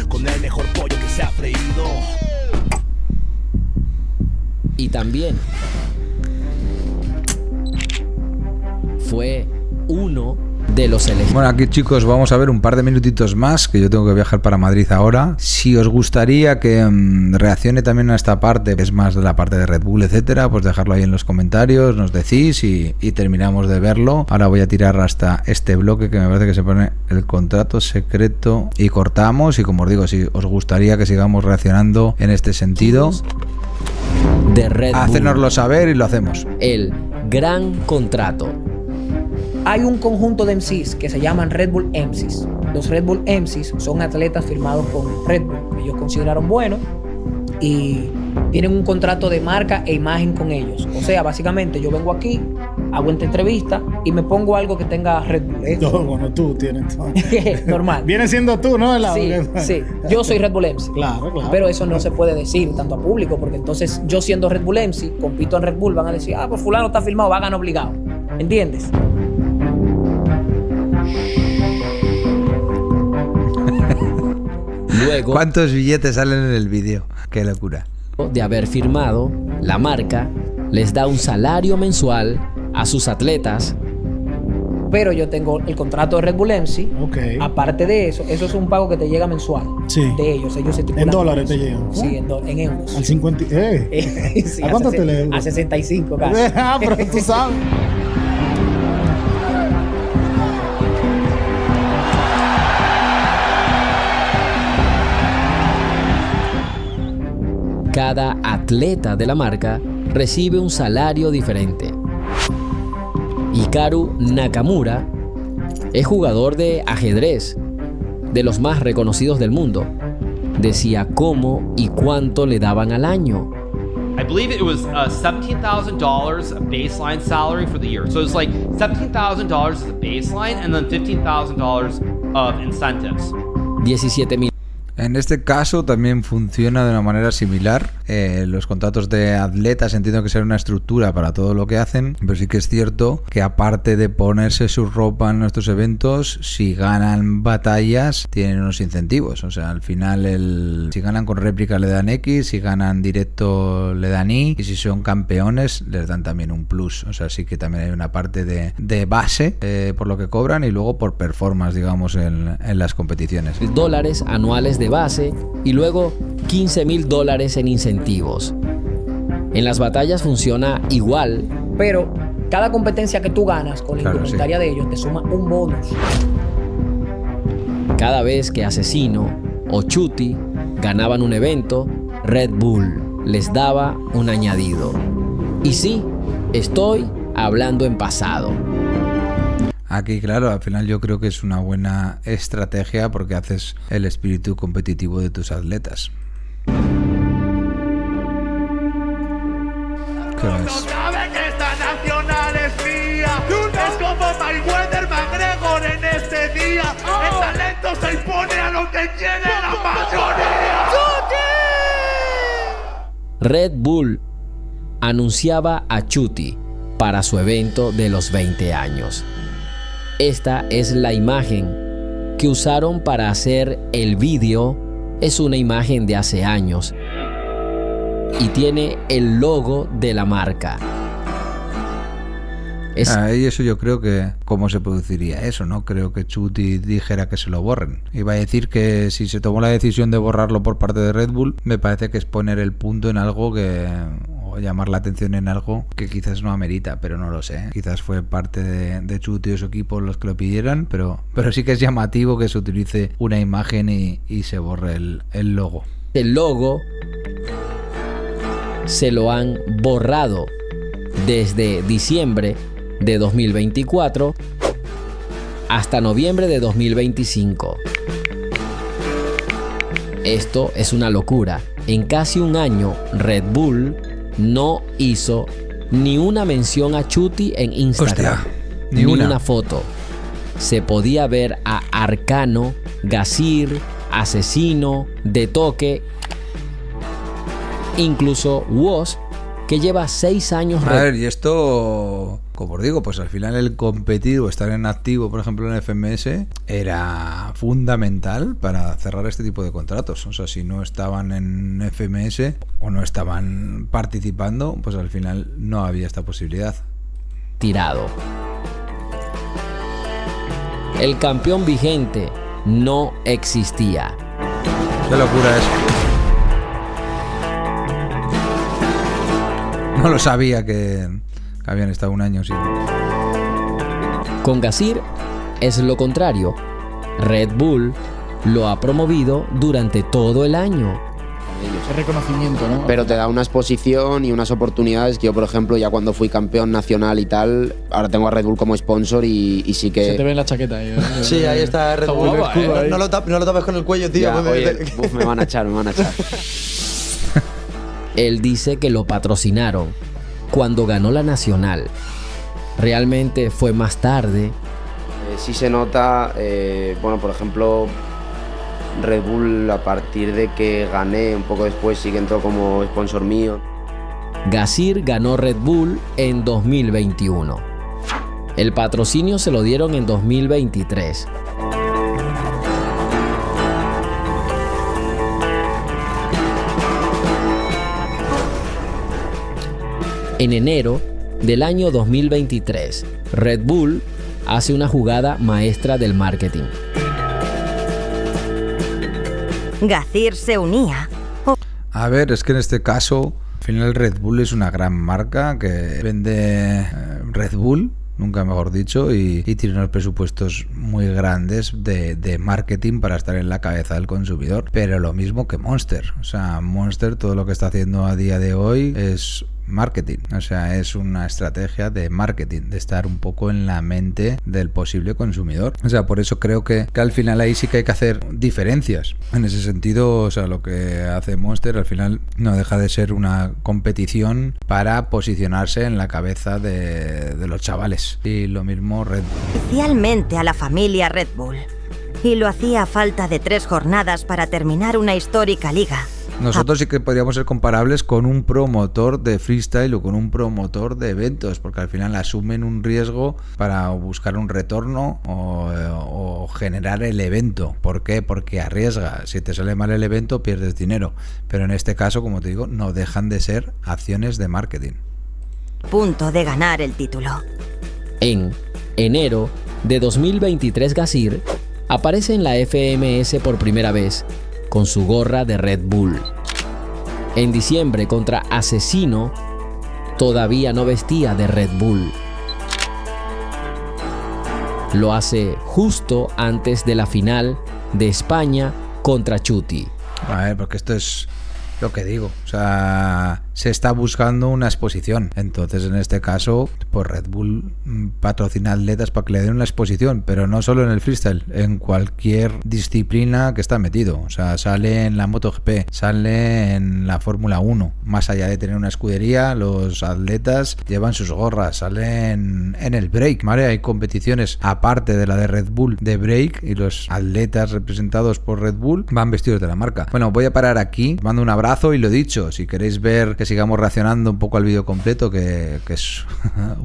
H: con el mejor pollo que se ha freído.
O: Y también fue uno de los elegidos.
A: Bueno, aquí chicos vamos a ver un par de minutitos más, que yo tengo que viajar para Madrid ahora. Si os gustaría que reaccione también a esta parte, que es más de la parte de Red Bull, etcétera, pues dejarlo ahí en los comentarios, nos decís y terminamos de verlo. Ahora voy a tirar hasta este bloque que me parece que se pone el contrato secreto y cortamos. Y como os digo, si os gustaría que sigamos reaccionando en este sentido,
O: de Red Bull,
A: hacérnoslo saber y lo hacemos.
O: El gran contrato.
J: Hay un conjunto de MCs que se llaman Red Bull MCs. Los Red Bull MCs son atletas firmados con Red Bull, que ellos consideraron buenos, y tienen un contrato de marca e imagen con ellos. O sea, básicamente yo vengo aquí, hago esta entrevista y me pongo algo que tenga Red Bull.
E: No, bueno, tú tienes todo.
J: Normal.
E: Viene siendo tú, ¿no?
J: Sí. Yo soy Red Bull MC.
E: Claro.
J: Pero eso no se puede decir tanto a público, porque entonces yo siendo Red Bull MC, compito en Red Bull, van a decir, pues fulano está filmado, va a ganar obligado. ¿Entiendes?
O: Luego,
A: ¿cuántos billetes salen en el vídeo? Qué locura.
O: De haber firmado, la marca les da un salario mensual a sus atletas.
J: Pero yo tengo el contrato de Red Bull MC.
E: Okay.
J: Aparte de eso es un pago que te llega mensual.
E: Sí.
J: De ellos se
E: ¿En dólares te llegan?
J: Sí, en euros.
E: Al 50.
J: Sí,
E: ¿A cuánto te le euros?
J: A 65 casi.
E: Pero tú sabes.
O: Cada atleta de la marca recibe un salario diferente. Hikaru Nakamura es jugador de ajedrez, de los más reconocidos del mundo. Decía cómo y cuánto le daban al año.
L: I believe it was $17,000 baseline salary for the year. So it was like $17,000 as a baseline and then $15,000 of incentives.
O: 17,000.
A: En este caso también funciona de una manera similar. Los contratos de atletas entiendo que será una estructura para todo lo que hacen, pero sí que es cierto que aparte de ponerse su ropa en nuestros eventos, si ganan batallas tienen unos incentivos. O sea, al final si ganan con réplica le dan X, si ganan directo le dan Y, y si son campeones les dan también un plus. O sea, sí que también hay una parte de base por lo que cobran y luego por performance, digamos, en las competiciones.
O: $, anuales de base y luego $15,000 en incentivos. En las batallas funciona igual,
J: pero cada competencia que tú ganas con la indumentaria de ellos te suma un bonus.
O: Cada vez que Asesino o Chuti ganaban un evento, Red Bull les daba un añadido. Y sí, estoy hablando en pasado.
A: Aquí, claro, al final yo creo que es una buena estrategia porque haces el espíritu competitivo de tus atletas. ¿Qué ves?
H: Sabe que esta nacional es mía. Es como Mayweather McGregor en este día. El talento se impone a lo que quiere la mayoría.
O: Red Bull anunciaba a Chuti para su evento de los 20 años. Esta es la imagen que usaron para hacer el vídeo. Es una imagen de hace años y tiene el logo de la marca.
A: Y eso yo creo que cómo se produciría eso, ¿no? Creo que Chuti dijera que se lo borren. Iba a decir que si se tomó la decisión de borrarlo por parte de Red Bull, me parece que es poner el punto en algo o llamar la atención en algo que quizás no amerita, pero no lo sé. Quizás fue parte de Chuti o su equipo los que lo pidieran, pero sí que es llamativo que se utilice una imagen y se borre el logo.
O: El logo se lo han borrado desde diciembre de 2024 hasta noviembre de 2025. Esto es una locura. En casi un año, Red Bull no hizo ni una mención a Chuti en Instagram.
A: Hostia,
O: ni una foto. Se podía ver a Arcano, Gazir, Asesino, De Toque, incluso Woz, que lleva 6 años.
A: A ver, y esto, como os digo, pues al final el competir o estar en activo, por ejemplo en FMS, era fundamental para cerrar este tipo de contratos. O sea, si no estaban en FMS o no estaban participando, pues al final no había esta posibilidad.
O: Tirado. El campeón vigente no existía.
A: Qué locura es. No lo sabía que habían estado un año sin.
O: Con Gazir es lo contrario. Red Bull lo ha promovido durante todo el año.
E: Ese reconocimiento, ¿no?
M: Pero te da una exposición y unas oportunidades que yo, por ejemplo, ya cuando fui campeón nacional y tal, ahora tengo a Red Bull como sponsor y sí que...
E: Se te ve en la chaqueta ahí.
M: Sí, ahí está Red Bull.
E: No lo tapes con el cuello, tío.
M: Ya, oye, me van a echar.
O: Él dice que lo patrocinaron cuando ganó la Nacional. Realmente fue más tarde.
M: Sí se nota, bueno, por ejemplo, Red Bull a partir de que gané, un poco después sí que entró como sponsor mío.
O: Gazir ganó Red Bull en 2021. El patrocinio se lo dieron en 2023. En enero del año 2023, Red Bull hace una jugada maestra del marketing.
N: Gazir se unía.
A: A ver, es que en este caso, al final Red Bull es una gran marca que vende Red Bull, nunca mejor dicho, y tiene unos presupuestos muy grandes de marketing para estar en la cabeza del consumidor. Pero lo mismo que Monster. O sea, Monster todo lo que está haciendo a día de hoy es marketing, o sea, es una estrategia de marketing, de estar un poco en la mente del posible consumidor. O sea, por eso creo que al final ahí sí que hay que hacer diferencias. En ese sentido, o sea, lo que hace Monster al final no deja de ser una competición para posicionarse en la cabeza de los chavales. Y lo mismo Red Bull.
N: Especialmente a la familia Red Bull. Y lo hacía a falta de 3 jornadas para terminar una histórica liga.
A: Nosotros sí que podríamos ser comparables con un promotor de freestyle o con un promotor de eventos, porque al final asumen un riesgo para buscar un retorno o generar el evento. ¿Por qué? Porque arriesga. Si te sale mal el evento, pierdes dinero. Pero en este caso, como te digo, no dejan de ser acciones de marketing.
N: Punto de ganar el título.
O: En enero de 2023, Gazir aparece en la FMS por primera vez con su gorra de Red Bull. En diciembre contra Asesino, todavía no vestía de Red Bull. Lo hace justo antes de la final de España contra Chuti.
A: A ver, porque esto es lo que digo, o sea, se está buscando una exposición. Entonces, en este caso, pues Red Bull patrocina atletas para que le den una exposición, pero no solo en el freestyle, en cualquier disciplina que está metido. O sea, sale en la MotoGP, sale en la Fórmula 1. Más allá de tener una escudería, los atletas llevan sus gorras, salen en el break, ¿vale? Hay competiciones aparte de la de Red Bull de break y los atletas representados por Red Bull van vestidos de la marca. Bueno, voy a parar aquí, mando un abrazo y lo dicho, si queréis ver que sigamos reaccionando un poco al vídeo completo, que es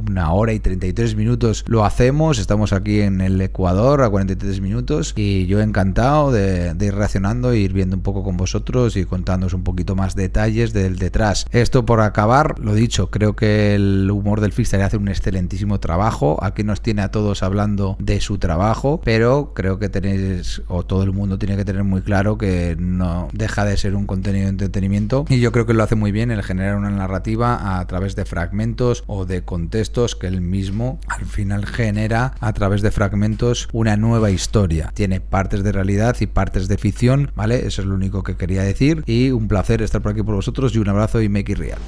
A: 1 hora y 33 minutos, lo hacemos. Estamos aquí en el Ecuador a 43 minutos y yo encantado de ir reaccionando e ir viendo un poco con vosotros y contándoos un poquito más detalles del detrás. Esto por acabar, lo dicho, creo que el humor del freestyle hace un excelentísimo trabajo. Aquí nos tiene a todos hablando de su trabajo, pero creo que tenéis, o todo el mundo tiene que tener muy claro que no deja de ser un contenido de entretenimiento, y yo creo que lo hace muy bien el generar una narrativa a través de fragmentos o de contextos que él mismo al final genera a través de fragmentos una nueva historia. Tiene partes de realidad y partes de ficción, ¿vale? Eso es lo único que quería decir, y un placer estar por aquí por vosotros, y un abrazo y make it real.